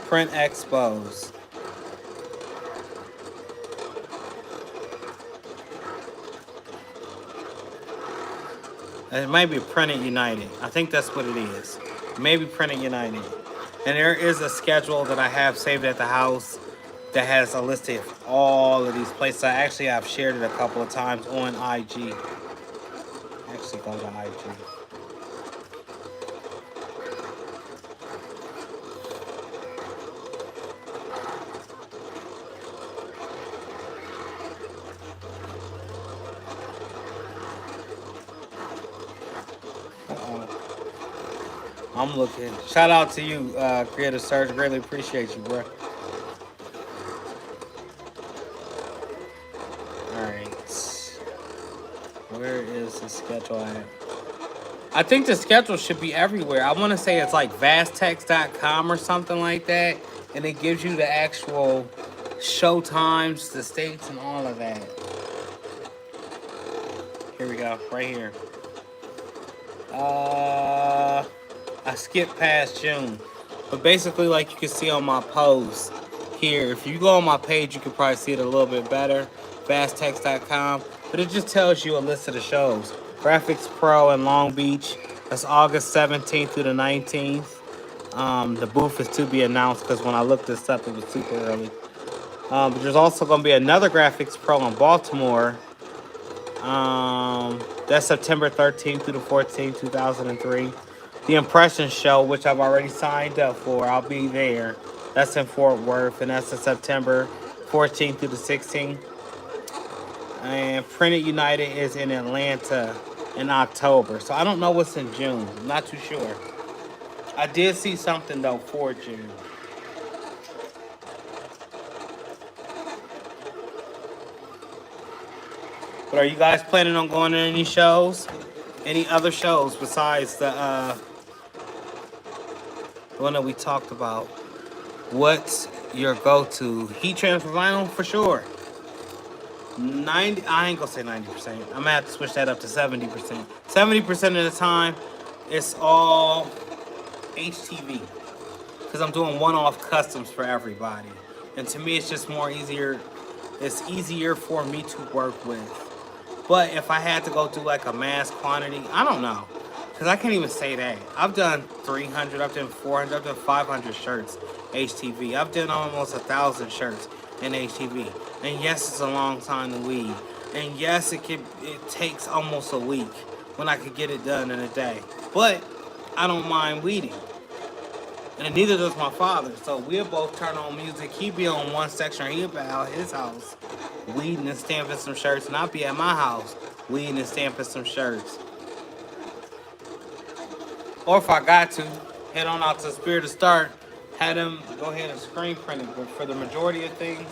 Print Expos. It might be Printed United. I think that's what it is. Maybe Printed United. And there is a schedule that I have saved at the house that has a list of all of these places. I've shared it a couple of times on IG. Actually, go to IG. I'm looking. Shout out to you, Creative Surge. Greatly appreciate you, bro. Alright. Where is the schedule at? I think the schedule should be everywhere. I want to say it's like vasttext.com or something like that. And it gives you the actual show times, the states, and all of that. Here we go. Right here. I skipped past June. But basically, like you can see on my post here, if you go on my page, you can probably see it a little bit better. Vasttext.com. But it just tells you a list of the shows. Graphics Pro in Long Beach. That's August 17th through the 19th. The booth is to be announced because when I looked this up, it was super early. But there's also going to be another Graphics Pro in Baltimore. That's September 13th through the 14th, 2003. The Impression Show, which I've already signed up for, I'll be there. That's in Fort Worth, and that's September 14th through the 16th. And Printed United is in Atlanta in October. So I don't know what's in June. I'm not too sure. I did see something, though, for June. But are you guys planning on going to any shows? Any other shows besides the one that we talked about? What's your go-to? Heat transfer vinyl? For sure. 90, I ain't gonna say 90%. I'm gonna have to switch that up to 70%. 70% of the time, it's all HTV. Because I'm doing one-off customs for everybody. And to me, it's just more easier. It's easier for me to work with. But if I had to go do like a mass quantity, I don't know. Because I can't even say that. I've done 300, I've done 400, I've done 500 shirts HTV. I've done almost 1,000 shirts in HTV. And yes, it's a long time to weed. And yes, it takes almost a week when I could get it done in a day. But I don't mind weeding. And neither does my father. So we'll both turn on music. He'd be on one section, he'd be at his house, weeding and stamping some shirts, and I'd be at my house, weeding and stamping some shirts. Or if I got to, head on out to Spirit of Start, had them go ahead and screen print it. But for the majority of things,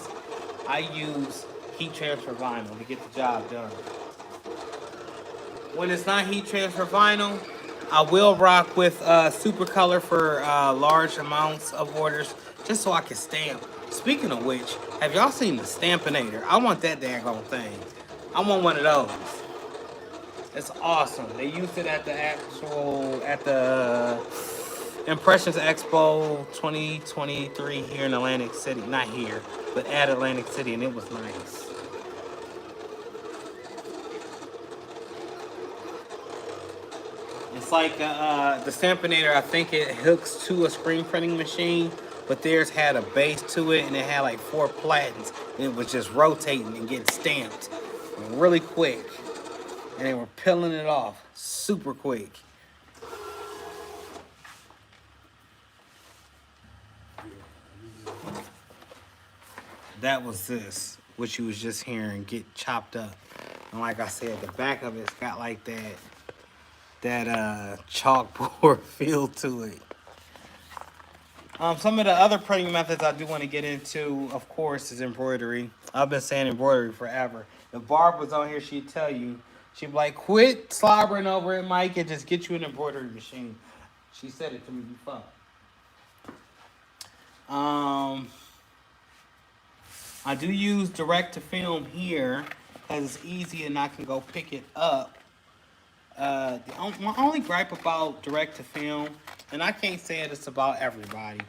I use heat transfer vinyl to get the job done. When it's not heat transfer vinyl, I will rock with SUPACOLor for large amounts of orders, just so I can stamp. Speaking of which, have y'all seen the Stampinator? I want that daggone thing. I want one of those. It's awesome. They used it at the Impressions Expo 2023 here in Atlantic City. Not here, but at Atlantic City, and it was nice. It's like the Stampinator, I think it hooks to a screen printing machine, but theirs had a base to it, and it had like 4 platens, and it was just rotating and getting stamped really quick. And they were peeling it off super quick. That was this, which you was just hearing get chopped up. And like I said, the back of it's got like that chalkboard feel to it. Some of the other printing methods I do want to get into, of course, is embroidery. I've been saying embroidery forever. If Barb was on here, she'd tell you. She'd be like, quit slobbering over it, Mike, and just get you an embroidery machine. She said it to me before. I do use direct to film here because it's easy and I can go pick it up. My only gripe about direct to film, and I can't say it's about everybody.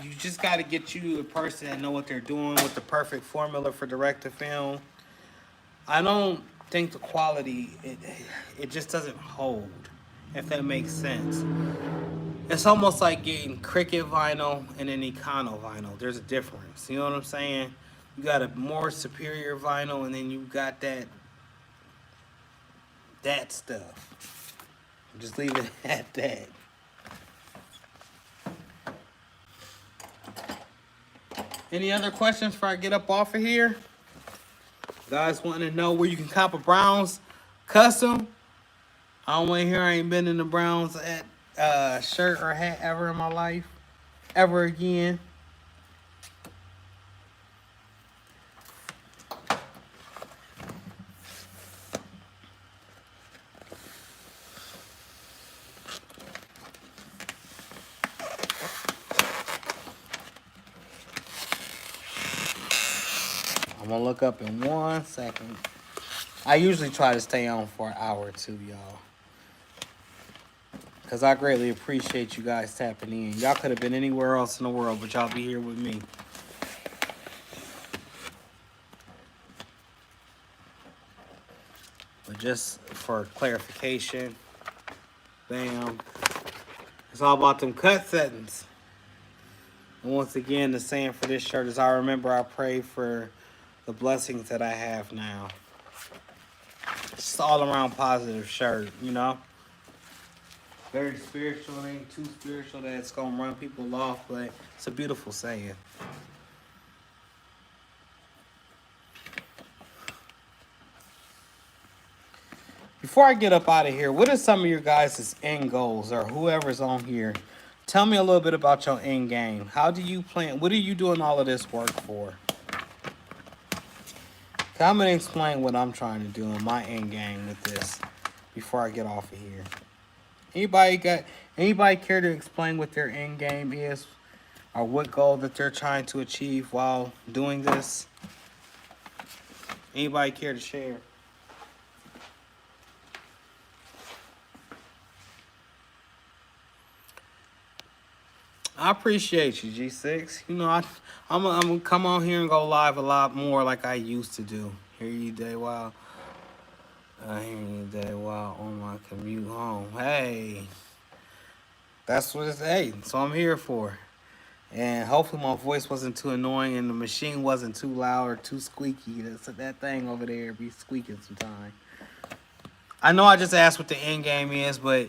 You just got to get you a person that know what they're doing with the perfect formula for direct to film. I don't think the quality, it just doesn't hold, if that makes sense. It's almost like getting Cricut vinyl and then Econo vinyl. There's a difference. You know what I'm saying? You got a more superior vinyl, and then you got that stuff. Just leave it at that. Any other questions before I get up off of here? Guys want to know where you can cop a Browns custom? I don't want to hear I ain't been in the Browns at shirt or hat ever in my life. Ever again. I'm gonna look up in 1 second. I usually try to stay on for an hour or two, y'all. Because I greatly appreciate you guys tapping in. Y'all could have been anywhere else in the world, but y'all be here with me. But just for clarification, bam. It's all about them cut settings. And once again, the saying for this shirt is, I remember I pray for the blessings that I have now. It's all around positive shirt, you know? Very spiritual, it ain't too spiritual that it's gonna run people off, but it's a beautiful saying. Before I get up out of here, what are some of your guys' end goals, or whoever's on here? Tell me a little bit about your end game. How do you plan? What are you doing all of this work for? I'm gonna explain what I'm trying to do in my end game with this before I get off of here. Anybody care to explain what their end game is, or what goal that they're trying to achieve while doing this? Anybody care to share? I appreciate you, G6. You know, I'm gonna come on here and go live a lot more like I used to do. Hear you day while on my commute home. Hey, that's what it's. Hey, so I'm here for. And hopefully my voice wasn't too annoying and the machine wasn't too loud or too squeaky. That thing over there be squeaking sometimes. I know I just asked what the end game is, but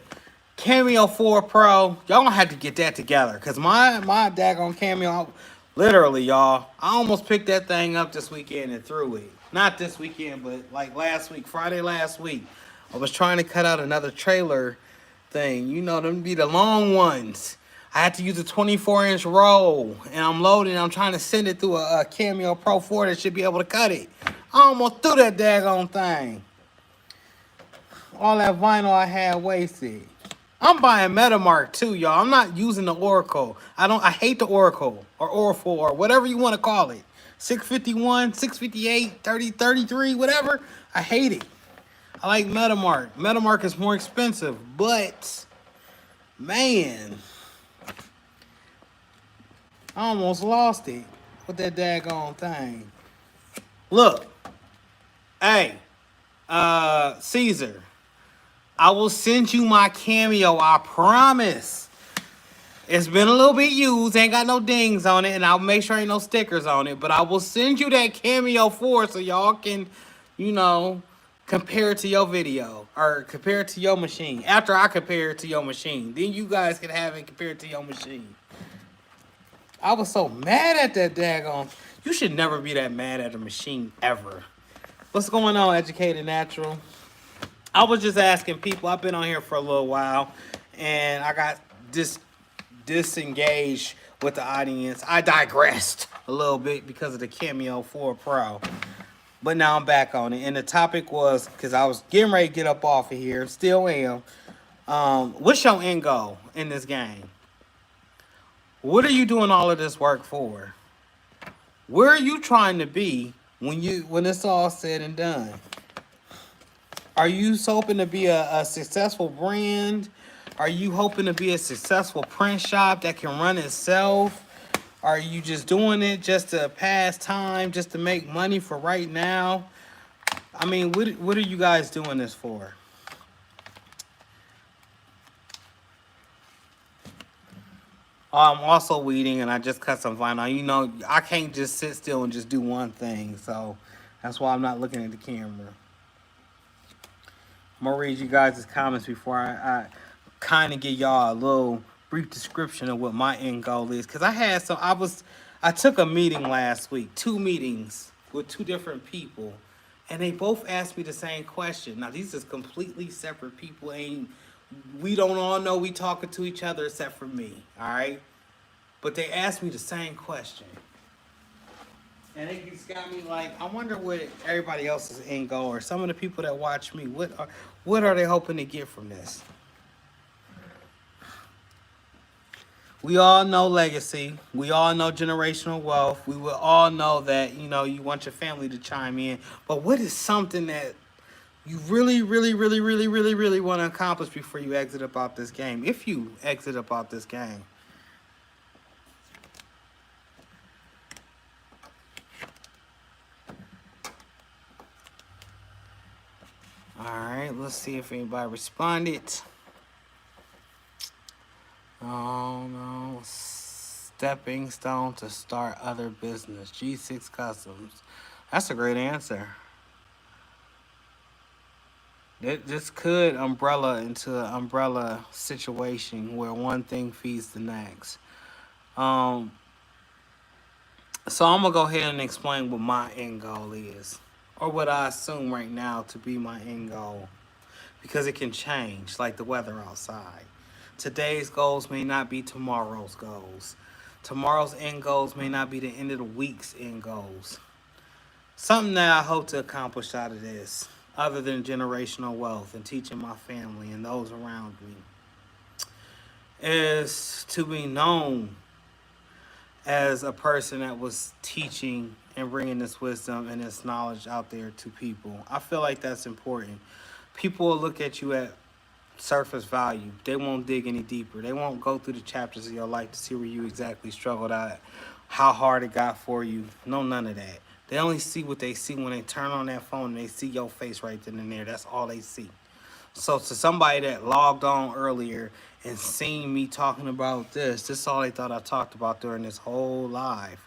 Cameo 4 Pro, y'all gonna have to get that together. Cause my daggone Cameo, literally, y'all, I almost picked that thing up this weekend and threw it. Not this weekend, but like last week, Friday last week. I was trying to cut out another trailer thing. You know, them be the long ones. I had to use a 24-inch roll, and I'm loading. I'm trying to send it through a Cameo Pro 4 that should be able to cut it. I almost threw that daggone thing. All that vinyl I had wasted. I'm buying MetaMark too, y'all. I'm not using the Oracle. I hate the Oracle or Oracle or whatever you want to call it. 651, 658, 30, 33, whatever. I hate it. I like MetaMark. MetaMark is more expensive, but man, I almost lost it with that daggone thing. Look, hey, Caesar, I will send you my Cameo, I promise. It's been a little bit used, ain't got no dings on it, and I'll make sure ain't no stickers on it, but I will send you that Cameo 4 so y'all can, you know, compare it to your video, or compare it to your machine. After I compare it to your machine, then you guys can have it compared to your machine. I was so mad at that daggone. You should never be that mad at a machine ever. What's going on, Educated Natural? I was just asking people. I've been on here for a little while, and I got disengaged with the audience. I digressed a little bit because of the Cameo 4 Pro. But now I'm back on it. And the topic was, because I was getting ready to get up off of here, still am. What's your end goal in this game? What are you doing all of this work for? Where are you trying to be when it's all said and done? Are you hoping to be a successful brand? Are you hoping to be a successful print shop that can run itself? Are you just doing it just to pass time, just to make money for right now? I mean, what are you guys doing this for? I'm also weeding, and I just cut some vinyl. You know, I can't just sit still and just do one thing, so that's why I'm not looking at the camera. I'm gonna read you guys' comments before I kind of give y'all a little brief description of what my end goal is. Cause I took a meeting last week, 2 meetings with 2 different people, and they both asked me the same question. Now these is completely separate people, we don't all know we talking to each other except for me, all right? But they asked me the same question. And it just got me like, I wonder what everybody else's end goal, or some of the people that watch me, what are they hoping to get from this? We all know legacy. We all know generational wealth. We will all know that, you know, you want your family to chime in. But what is something that you really, really, really, really, really, really want to accomplish before you exit about this game? If you exit about this game. Alright, let's see if anybody responded. Oh no. Stepping stone to start other business. G6 Customs. That's a great answer. This could umbrella into an umbrella situation where one thing feeds the next. So I'm gonna go ahead and explain what my end goal is, or what I assume right now to be my end goal, because it can change like the weather outside. Today's goals may not be tomorrow's goals. Tomorrow's end goals may not be the end of the week's end goals. Something that I hope to accomplish out of this, other than generational wealth and teaching my family and those around me, is to be known as a person that was teaching and bringing this wisdom and this knowledge out there to people. I feel like that's important. People will look at you at surface value. They won't dig any deeper. They won't go through the chapters of your life to see where you exactly struggled at, how hard it got for you. No, none of that. They only see what they see when they turn on that phone and they see your face right then and there. That's all they see. So to somebody that logged on earlier and seen me talking about this is all they thought I talked about during this whole live.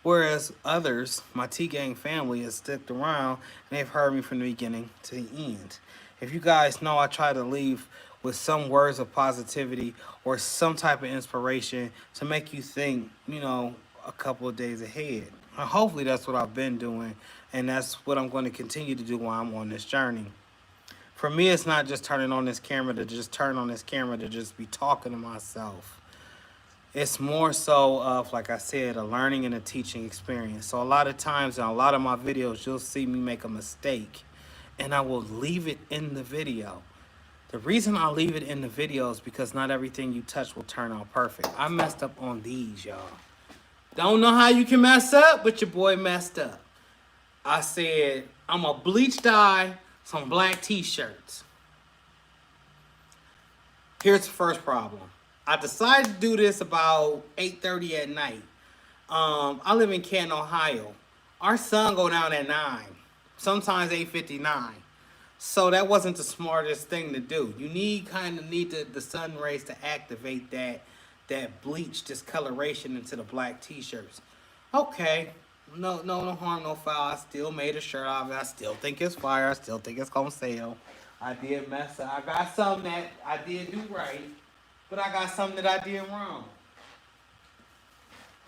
Whereas others, my T-Gang family, has sticked around and they've heard me from the beginning to the end. If you guys know, I try to leave with some words of positivity or some type of inspiration to make you think, a couple of days ahead. And hopefully that's what I've been doing, and that's what I'm going to continue to do while I'm on this journey. For me, it's not just turning on this camera to just turn on this camera to just be talking to myself. It's more so of, like I said, a learning and a teaching experience. So a lot of times in a lot of my videos, you'll see me make a mistake and I will leave it in the video. The reason I leave it in the video is because not everything you touch will turn out perfect. I messed up on these, y'all. Don't know how you can mess up, but your boy messed up. I said, I'm going to bleach dye some black t-shirts. Here's the first problem. I decided to do this about 8:30 at night. I live in Canton, Ohio. Our sun go down at 9, sometimes 8:59. So that wasn't the smartest thing to do. You need the sun rays to activate that bleach discoloration into the black t-shirts. Okay, no harm, no foul. I still made a shirt out of it. I still think it's fire. I still think it's gonna sell. I did mess up. I got something that I did do right, but I got something that I did wrong.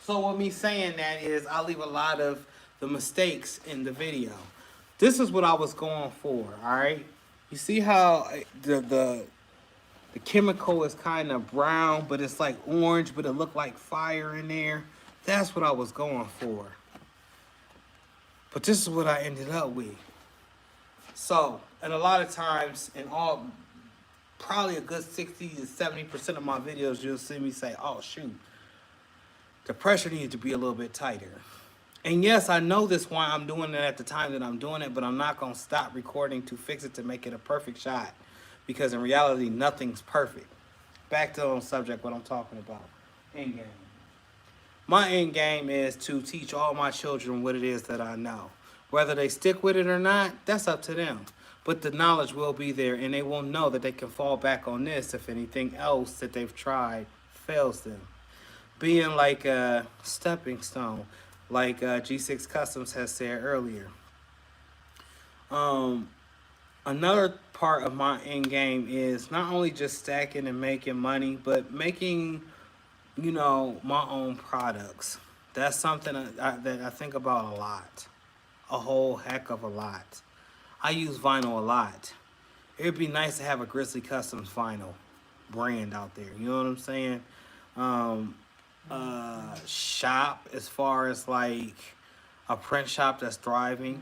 So with me saying that is I leave a lot of the mistakes in the video. This is what I was going for, all right? You see how the chemical is kind of brown, but it's like orange, but it looked like fire in there? That's what I was going for. But this is what I ended up with. So, and a lot of times, probably a good 60 to 70% of my videos, you'll see me say, oh, shoot, the pressure needs to be a little bit tighter. And yes, I know this why I'm doing it at the time that I'm doing it, but I'm not going to stop recording to fix it to make it a perfect shot. Because in reality, nothing's perfect. Back to the subject, what I'm talking about. End game. My end game is to teach all my children what it is that I know. Whether they stick with it or not, that's up to them. But the knowledge will be there, and they will know that they can fall back on this if anything else that they've tried fails them. Being like a stepping stone, like G6 Customs has said earlier. Another part of my end game is not only just stacking and making money, but making, my own products. That's something that I think about a lot. A whole heck of a lot. I use vinyl a lot. It would be nice to have a Grizzly Customs vinyl brand out there. You know what I'm saying? Shop as far as like a print shop that's thriving.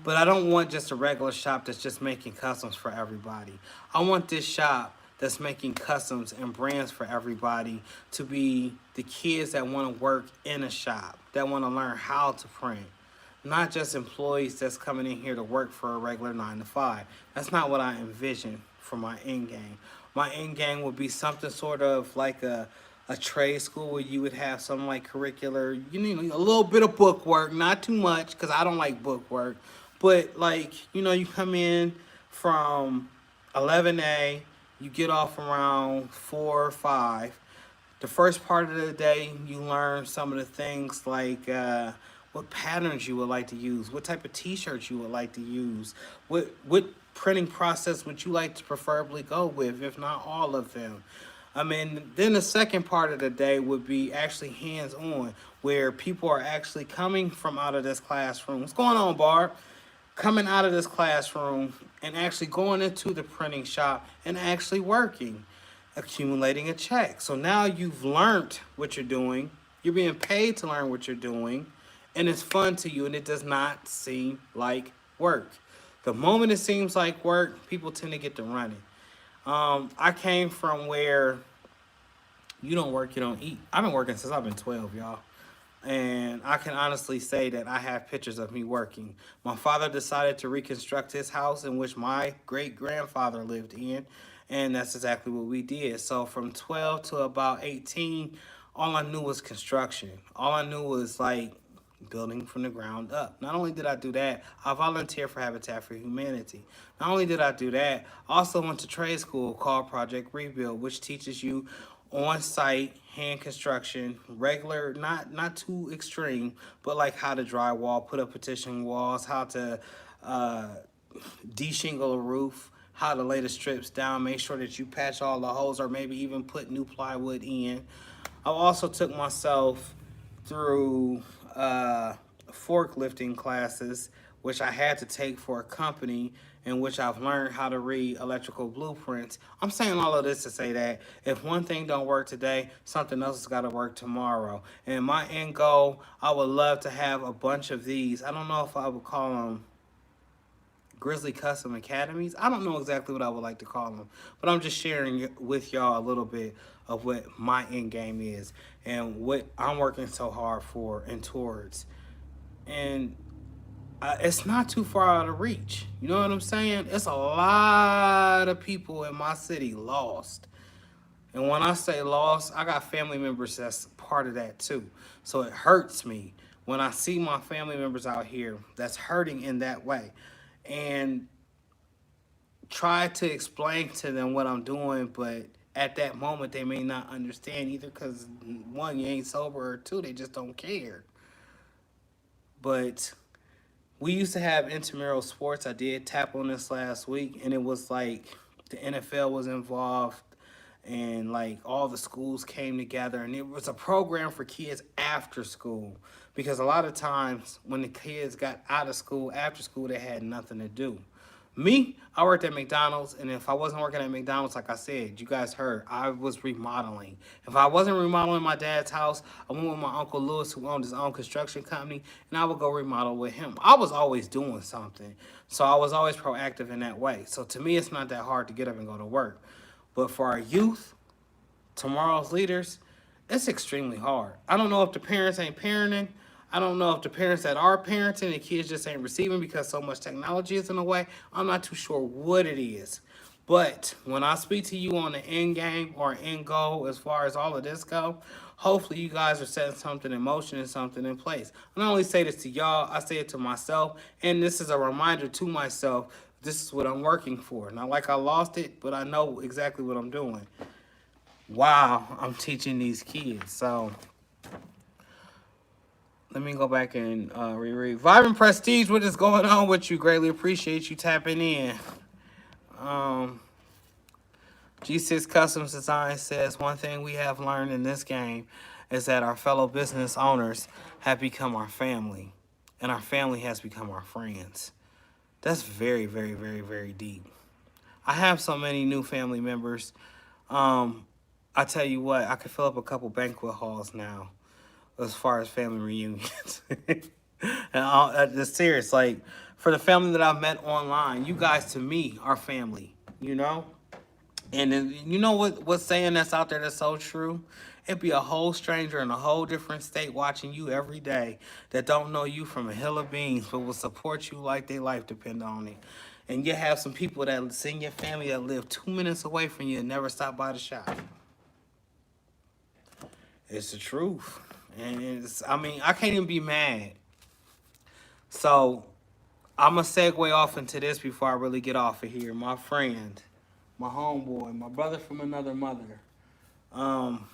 But I don't want just a regular shop that's just making customs for everybody. I want this shop that's making customs and brands for everybody to be the kids that want to work in a shop, that want to learn how to print. Not just employees that's coming in here to work for a regular 9 to 5. That's not what I envision for my end game. My end game would be something sort of like a trade school where you would have some like curricular, a little bit of book work, not too much because I don't like book work. But like, you come in from 11A, you get off around 4 or 5. The first part of the day, you learn some of the things like what patterns you would like to use, what type of t-shirts you would like to use, what printing process would you like to preferably go with, if not all of them. Then the second part of the day would be actually hands-on, where people are actually coming from out of this classroom. What's going on, Barb? Coming out of this classroom and actually going into the printing shop and actually working, accumulating a check. So now you've learned what you're doing. You're being paid to learn what you're doing. And it's fun to you, and it does not seem like work. The moment it seems like work, people tend to get to running. I came from where you don't work, you don't eat. I've been working since I've been 12, y'all. And I can honestly say that I have pictures of me working. My father decided to reconstruct his house in which my great grandfather lived in, and that's exactly what we did. So from 12 to about 18, all I knew was construction. All I knew was like building from the ground up. Not only did I do that, I volunteered for Habitat for Humanity. Not only did I do that, I also went to trade school called Project Rebuild, which teaches you on-site hand construction, regular, not too extreme, but like how to drywall, put up partition walls, how to uh, de-shingle a roof, how to lay the strips down, make sure that you patch all the holes or maybe even put new plywood in. I also took myself through forklifting classes, which I had to take for a company in which I've learned how to read electrical blueprints. I'm saying all of this to say that if one thing don't work today, something else has got to work tomorrow. And my end goal, I would love to have a bunch of these. I don't know if I would call them Grizzly Custom Academies. I don't know exactly what I would like to call them, but I'm just sharing with y'all a little bit of what my end game is and what I'm working so hard for and towards. And it's not too far out of reach. You know what I'm saying? It's a lot of people in my city lost. And when I say lost, I got family members that's part of that too. So it hurts me when I see my family members out here that's hurting in that way. And try to explain to them what I'm doing, but at that moment they may not understand either because one, you ain't sober, or two, they just don't care. But we used to have intramural sports. I did tap on this last week, and it was like the NFL was involved, and like all the schools came together, and it was a program for kids after school because a lot of times when the kids got out of school after school, they had nothing to do. Me, I worked at McDonald's, and if I wasn't working at McDonald's, like I said, you guys heard, I was remodeling. If I wasn't remodeling my dad's house, I went with my Uncle Lewis, who owned his own construction company, and I would go remodel with him. I was always doing something, so I was always proactive in that way. So to me, it's not that hard to get up and go to work. But for our youth, tomorrow's leaders, it's extremely hard. I don't know if the parents ain't parenting. I don't know if the parents that are parenting, the kids just ain't receiving because so much technology is in the way. I'm not too sure what it is. But when I speak to you on the end game or end goal as far as all of this go, hopefully you guys are setting something in motion and something in place. I don't only say this to y'all, I say it to myself. And this is a reminder to myself, this is what I'm working for. Not like I lost it, but I know exactly what I'm doing. Wow, I'm teaching these kids. So let me go back and reread. Vibrant Prestige, what is going on with you? Greatly appreciate you tapping in. G6 Customs Design says, one thing we have learned in this game is that our fellow business owners have become our family, and our family has become our friends. That's very, very, very, very deep. I have so many new family members. I tell you what, I could fill up a couple banquet halls now as far as family reunions. And just serious, like for the family that I've met online, you guys to me are family, you know? And then, you know what saying that's out there that's so true? It'd be a whole stranger in a whole different state watching you every day that don't know you from a hill of beans, but will support you like their life depend on it. And you have some people that's in your family that live 2 minutes away from you and never stop by the shop. It's the truth. And I mean, I can't even be mad. So I'm going to segue off into this before I really get off of here. My friend, my homeboy, my brother from another mother. I'm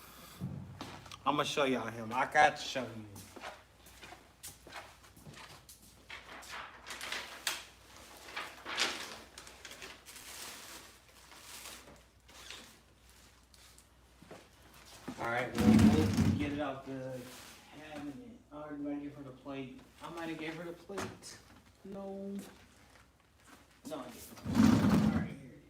going to show y'all him. I got to show you. All right, we'll get it out the cabinet. Oh, I might give her the plate. I might have gave her the plate. No. No, I didn't. All right, here it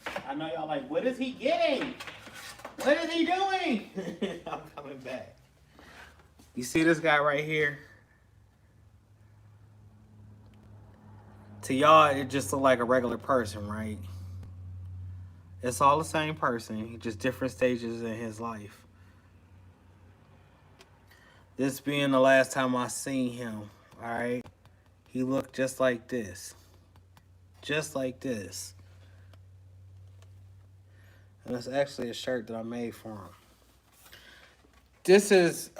is. I know y'all like, what is he getting? What is he doing? I'm coming back. You see this guy right here? To y'all, it just look like a regular person, right? It's all the same person, just different stages in his life. This being the last time I seen him, alright? He looked just like this. Just like this. And it's actually a shirt that I made for him. This is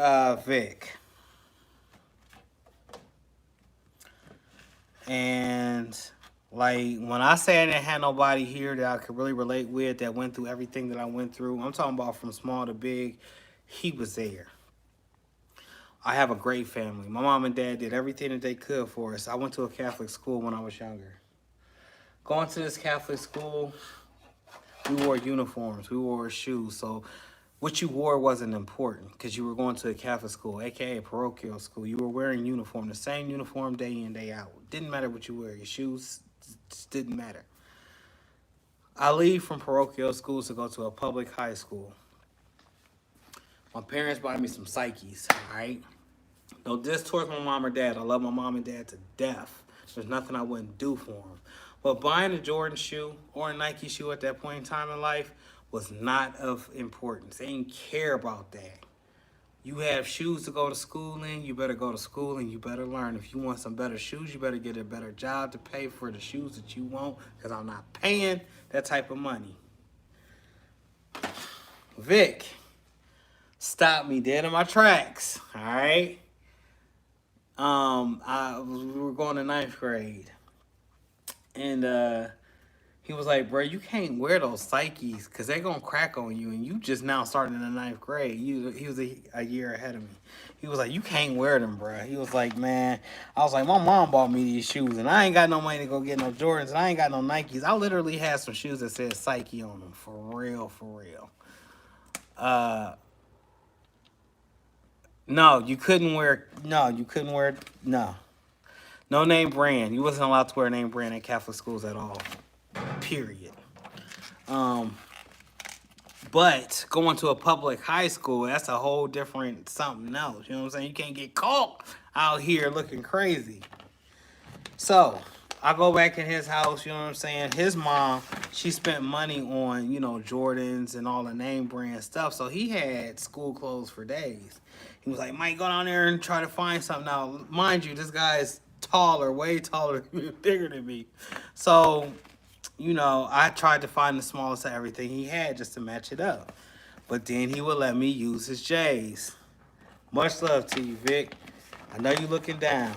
Vic. And like when I say I didn't have nobody here that I could really relate with that went through everything that I went through, I'm talking about from small to big, he was there. I have a great family. My mom and dad did everything that they could for us. I went to a Catholic school when I was younger. Going to this Catholic school, we wore uniforms, we wore shoes. So what you wore wasn't important because you were going to a Catholic school, aka parochial school. You were wearing uniform, the same uniform day in, day out. Didn't matter what you wear. Your shoes just didn't matter. I leave from parochial schools to go to a public high school. My parents bought me some Psyches, all right? No diss towards my mom or dad. I love my mom and dad to death. There's nothing I wouldn't do for them. But buying a Jordan shoe or a Nike shoe at that point in time in life was not of importance. They didn't care about that. You have shoes to go to school in, you better go to school and you better learn. If you want some better shoes, you better get a better job to pay for the shoes that you want, because I'm not paying that type of money. Vic stopped me dead in my tracks, all right? We were going to ninth grade. And he was like, bro, you can't wear those Psyches because they're going to crack on you. And you just now starting in the ninth grade. He was a year ahead of me. He was like, you can't wear them, bro. He was like, man. I was like, my mom bought me these shoes. And I ain't got no money to go get no Jordans. And I ain't got no Nikes. I literally had some shoes that said Psyche on them. For real, for real. No, you couldn't wear, no. No name brand. You wasn't allowed to wear a name brand at Catholic schools at all. Period. But going to a public high school, that's a whole different something else. You know what I'm saying? You can't get caught out here looking crazy. So I go back in his house, you know what I'm saying? His mom, she spent money on, Jordans and all the name brand stuff. So he had school clothes for days. He was like, Mike, go down there and try to find something. Now, mind you, this guy's taller, way taller, bigger than me. So, I tried to find the smallest of everything he had just to match it up. But then he would let me use his J's. Much love to you, Vic. I know you looking down.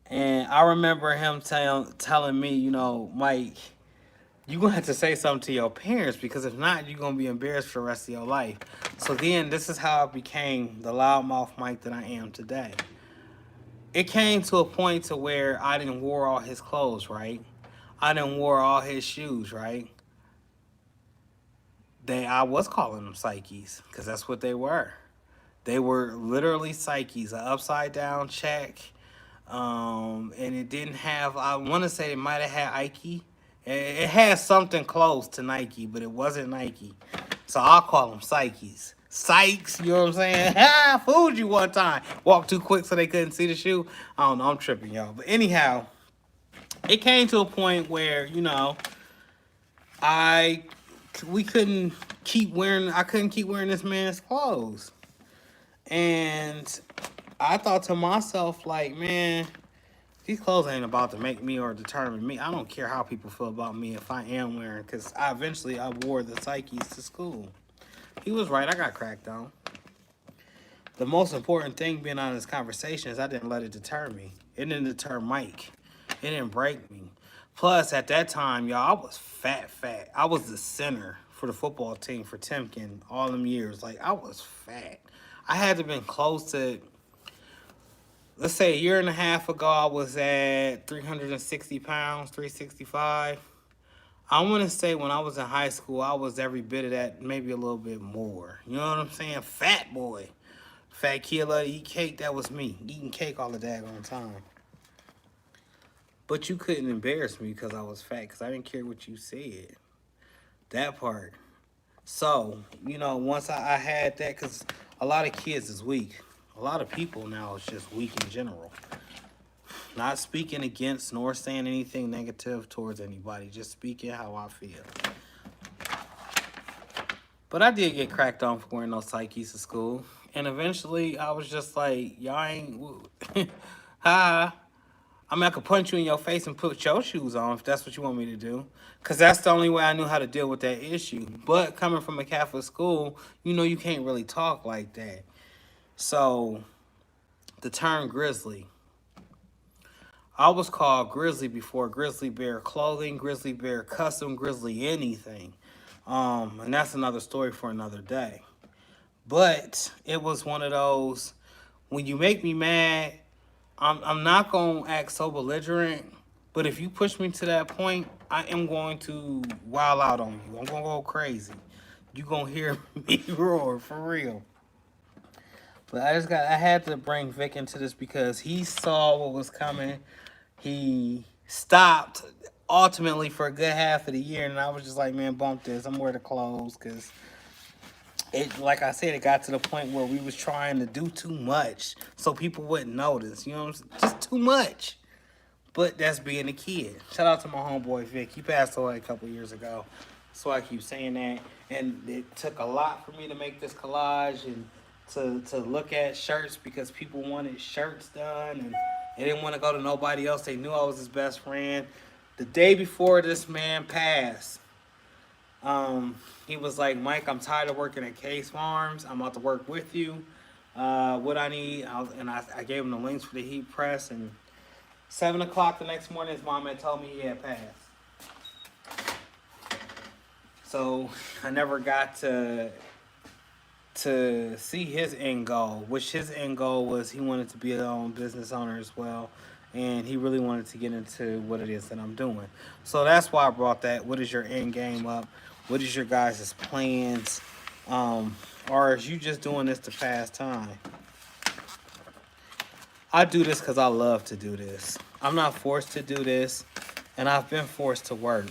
And I remember him telling me, Mike, you're going to have to say something to your parents, because if not, you're going to be embarrassed for the rest of your life. So then this is how I became the loudmouth Mike that I am today. It came to a point to where I didn't wear all his clothes, right? I didn't wear all his shoes, right? I was calling them Psyches, because that's what they were. They were literally Psyches, an upside down check. And it didn't have, I want to say it might have had Nike. It had something close to Nike, but it wasn't Nike. So I'll call them Psyches. Sykes, you know what I'm saying? I fooled you one time. Walked too quick so they couldn't see the shoe. I don't know, I'm tripping, y'all. But anyhow, it came to a point where, I couldn't keep wearing this man's clothes. And I thought to myself, like, man, these clothes ain't about to make me or determine me. I don't care how people feel about me if I am wearing, because I wore the Psyches to school. He was right. I got cracked on. The most important thing being on this conversation is I didn't let it deter me. It didn't deter Mike. It didn't break me. Plus, at that time, y'all, I was fat. I was the center for the football team for Timken all them years. Like, I was fat. I had to have been close to, let's say a year and a half ago, I was at 360 pounds, 365. I want to say when I was in high school, I was every bit of that, maybe a little bit more. You know what I'm saying? Fat boy. Fat kid love to eat cake, that was me. Eating cake all the daggone time. But you couldn't embarrass me because I was fat, because I didn't care what you said. That part. So, once I had that, because a lot of kids is weak. A lot of people now is just weak in general. Not speaking against nor saying anything negative towards anybody. Just speaking how I feel. But I did get cracked on for wearing those Nikes to school. And eventually I was just like, y'all ain't... Hi. I mean, I could punch you in your face and put your shoes on if that's what you want me to do. Because that's the only way I knew how to deal with that issue. But coming from a Catholic school, you know you can't really talk like that. So, the term grizzly. I was called grizzly before grizzly bear clothing, grizzly bear custom, grizzly anything. And that's another story for another day. But it was one of those, when you make me mad, I'm not going to act so belligerent, but if you push me to that point, I am going to wild out on you. I'm going to go crazy. You're going to hear me roar, for real. But I had to bring Vic into this because he saw what was coming. He stopped ultimately for a good half of the year, and I was just like, man, bump this. I'm wearing the clothes because it, like I said, it got to the point where we was trying to do too much so people wouldn't notice. You know what I'm saying? Just too much. But that's being a kid. Shout out to my homeboy Vic. He passed away a couple years ago. So I keep saying that. And it took a lot for me to make this collage and to look at shirts because people wanted shirts done and they didn't want to go to nobody else. They knew I was his best friend. The day before this man passed, he was like, Mike, I'm tired of working at Case Farms. I'm about to work with you. What I need, I gave him the links for the heat press. And 7 o'clock the next morning, his mom had told me he had passed. So I never got to see his end goal, which his end goal was he wanted to be his own business owner as well. And he really wanted to get into what it is that I'm doing. So that's why I brought that. What is your end game up? What is your guys' plans? Or is you just doing this to pass time? I do this because I love to do this. I'm not forced to do this, and I've been forced to work.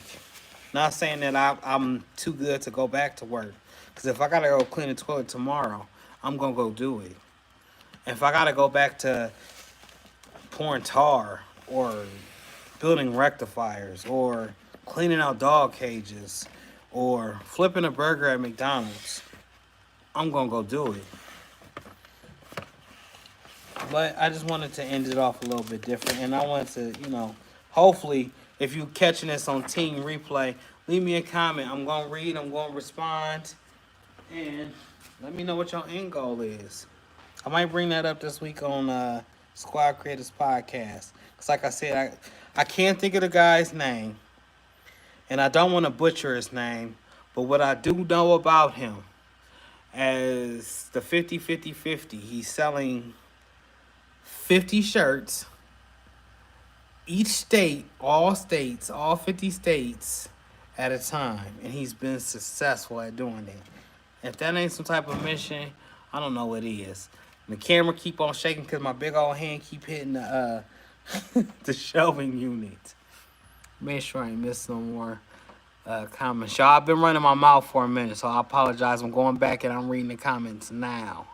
Not saying that I'm too good to go back to work. Because if I got to go clean the toilet tomorrow, I'm going to go do it. If I got to go back to pouring tar or building rectifiers or cleaning out dog cages or flipping a burger at McDonald's, I'm going to go do it. But I just wanted to end it off a little bit different. And I wanted to, hopefully, if you're catching this on Team Replay, leave me a comment. I'm going to read. I'm going to respond. And let me know what your end goal is. I might bring that up this week on Squad Creators Podcast. Because like I said, I can't think of the guy's name. And I don't want to butcher his name. But what I do know about him as the 50-50-50, he's selling 50 shirts, each state, all 50 states at a time. And he's been successful at doing it. If that ain't some type of mission, I don't know what is. And the camera keep on shaking because my big old hand keep hitting the the shelving unit. Make sure I ain't miss no more comments. Y'all, I've been running my mouth for a minute, so I apologize. I'm going back and I'm reading the comments now.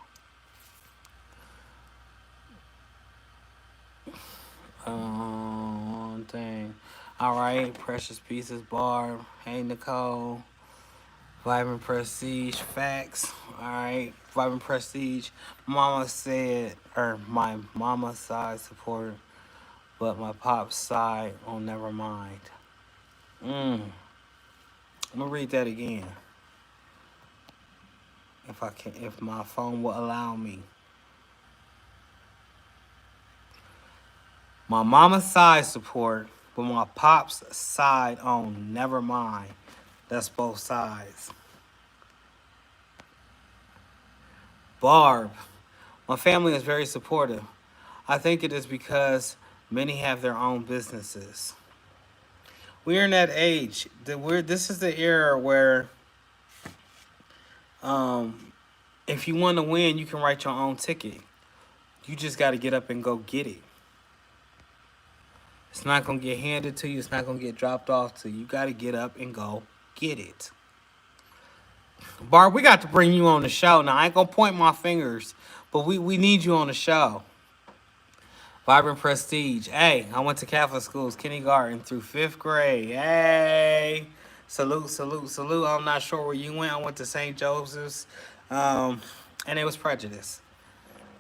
One thing. All right, Precious Pieces, Barb. Hey, Nicole. Vibrant Prestige, facts. All right, Vibrant Prestige. Mama said, or my mama's side support, but my pop's side, oh, never mind. I'm gonna read that again. If I can, if my phone will allow me. My mama's side support, but my pop's side on never mind. That's both sides. Barb, my family is very supportive. I think it is because many have their own businesses. We're in that age. This is the era where if you want to win, you can write your own ticket. You just got to get up and go get it. It's not going to get handed to you. It's not going to get dropped off to you. You got to get up and go get it. Barb, we got to bring you on the show. Now, I ain't going to point my fingers, but we need you on the show. Vibrant Prestige. Hey, I went to Catholic schools, kindergarten through 5th grade. Hey, salute, salute, salute. I'm not sure where you went. I went to St. Joseph's, and it was prejudice.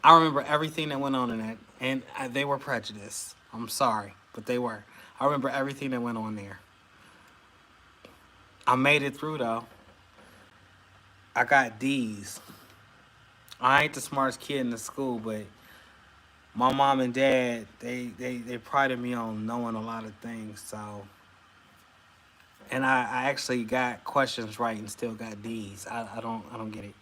I remember everything that went on in that, and they were prejudiced. I'm sorry, but they were. I remember everything that went on there. I made it through though. I got D's. I ain't the smartest kid in the school, but my mom and dad, they prided me on knowing a lot of things. So, and I actually got questions right and still got D's. I don't get it.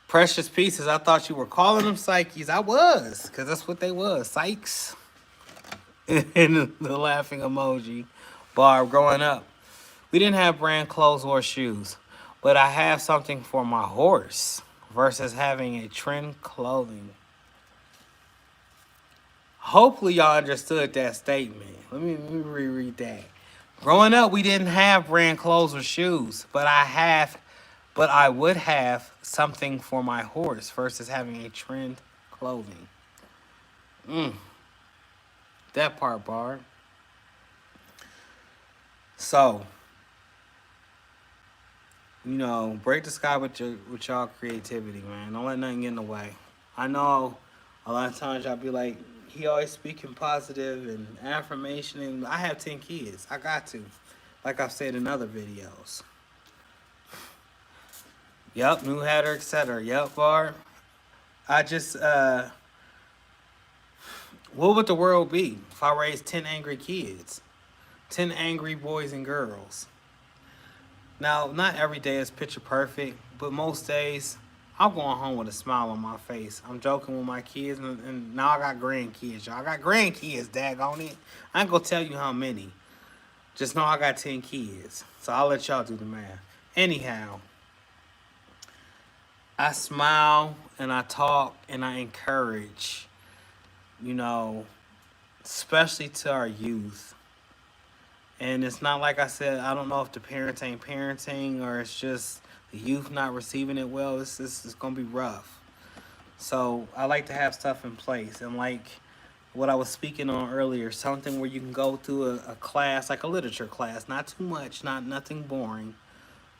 Precious Pieces. I thought you were calling them psyches. I was, cause that's what they was, psychs. And the laughing emoji. Barb, growing up, we didn't have brand clothes or shoes, but I have something for my horse versus having a trend clothing. Hopefully y'all understood that statement. Let me reread that. Growing up, we didn't have brand clothes or shoes, but I would have something for my horse versus having a trend clothing. That part, Barb. So, break the sky with y'all creativity, man. Don't let nothing get in the way. I know a lot of times y'all be like, he always speaking positive and affirmation, and I have 10 kids. I got to. Like I've said in other videos. Yep, new hatter, etc. Yep, Barb. I just, what would the world be if I raised 10 angry kids? 10 angry boys and girls. Now, not every day is picture perfect, but most days, I'm going home with a smile on my face. I'm joking with my kids, and now I got grandkids, y'all. I got grandkids, daggone it. I ain't gonna tell you how many. Just know I got 10 kids. So I'll let y'all do the math. Anyhow, I smile and I talk and I encourage, especially to our youth. And it's not like I said, I don't know if the parents ain't parenting or it's just the youth not receiving it well. It's going to be rough. So I like to have stuff in place. And like what I was speaking on earlier, something where you can go through a class, like a literature class, not too much, nothing boring,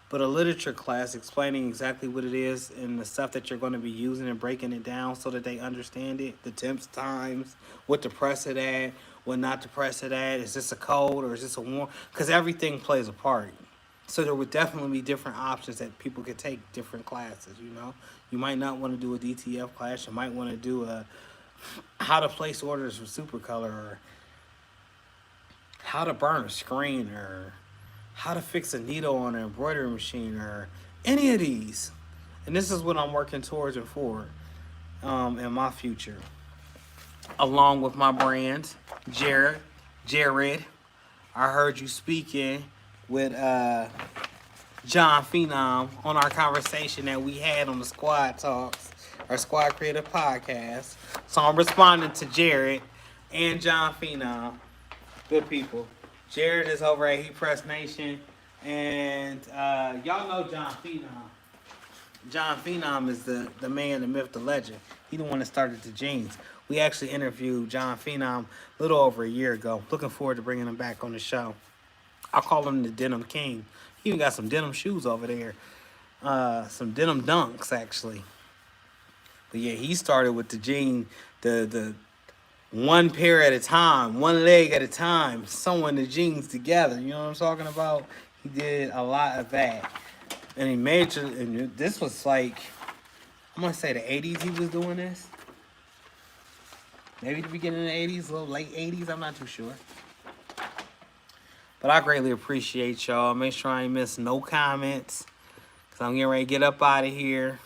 but a literature class explaining exactly what it is and the stuff that you're going to be using and breaking it down so that they understand it, the temps, times, what to press it at, what not to press it at, is this a code or is this a warrant? Because everything plays a part. So there would definitely be different options that people could take different classes, You might not want to do a DTF class. You might want to do a how to place orders for SUPACOLOR or how to burn a screen or how to fix a needle on an embroidery machine or any of these. And this is what I'm working towards and for in my future. Along with my brand, Jared. I heard you speaking with John Phenom on our conversation that we had on the Squad Talks, our Squad Creative Podcast. So I'm responding to Jared and John Phenom. Good people. Jared is over at Heat Press Nation. And y'all know John Phenom. John Phenom is the man, the myth, the legend. He the one that started the jeans. We actually interviewed John Phenom a little over a year ago. Looking forward to bringing him back on the show. I call him the Denim King. He even got some denim shoes over there. Some denim dunks, actually. But yeah, he started with the jean, the one pair at a time, one leg at a time, sewing the jeans together. You know what I'm talking about? He did a lot of that. And and this was like, I'm going to say the 80s he was doing this. Maybe the beginning of the 80s, a little late 80s, I'm not too sure. But I greatly appreciate y'all. Make sure I ain't miss no comments, because I'm getting ready to get up out of here.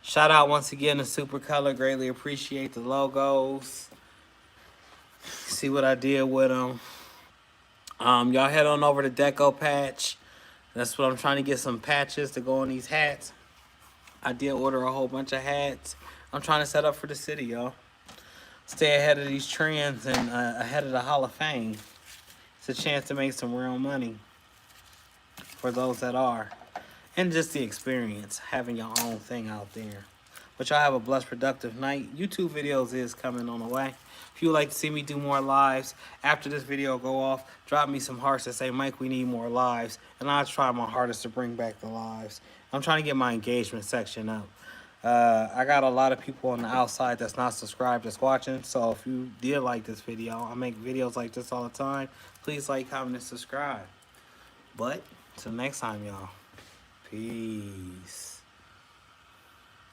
Shout out once again to SUPACOLOR. Greatly appreciate the logos. See what I did with them. Y'all head on over to Deco Patch. That's what I'm trying to get, some patches to go on these hats. I did order a whole bunch of hats. I'm trying to set up for the city, y'all. Stay ahead of these trends and ahead of the Hall of Fame. It's a chance to make some real money for those that are. and just the experience, having your own thing out there. But y'all have a blessed, productive night. YouTube videos is coming on the way. If you would like to see me do more lives, after this video go off, drop me some hearts that say, Mike, we need more lives. And I'll try my hardest to bring back the lives. I'm trying to get my engagement section up. I got a lot of people on the outside that's not subscribed that's watching. So if you did like this video, I make videos like this all the time. Please like, comment, and subscribe. But till next time, y'all. Peace.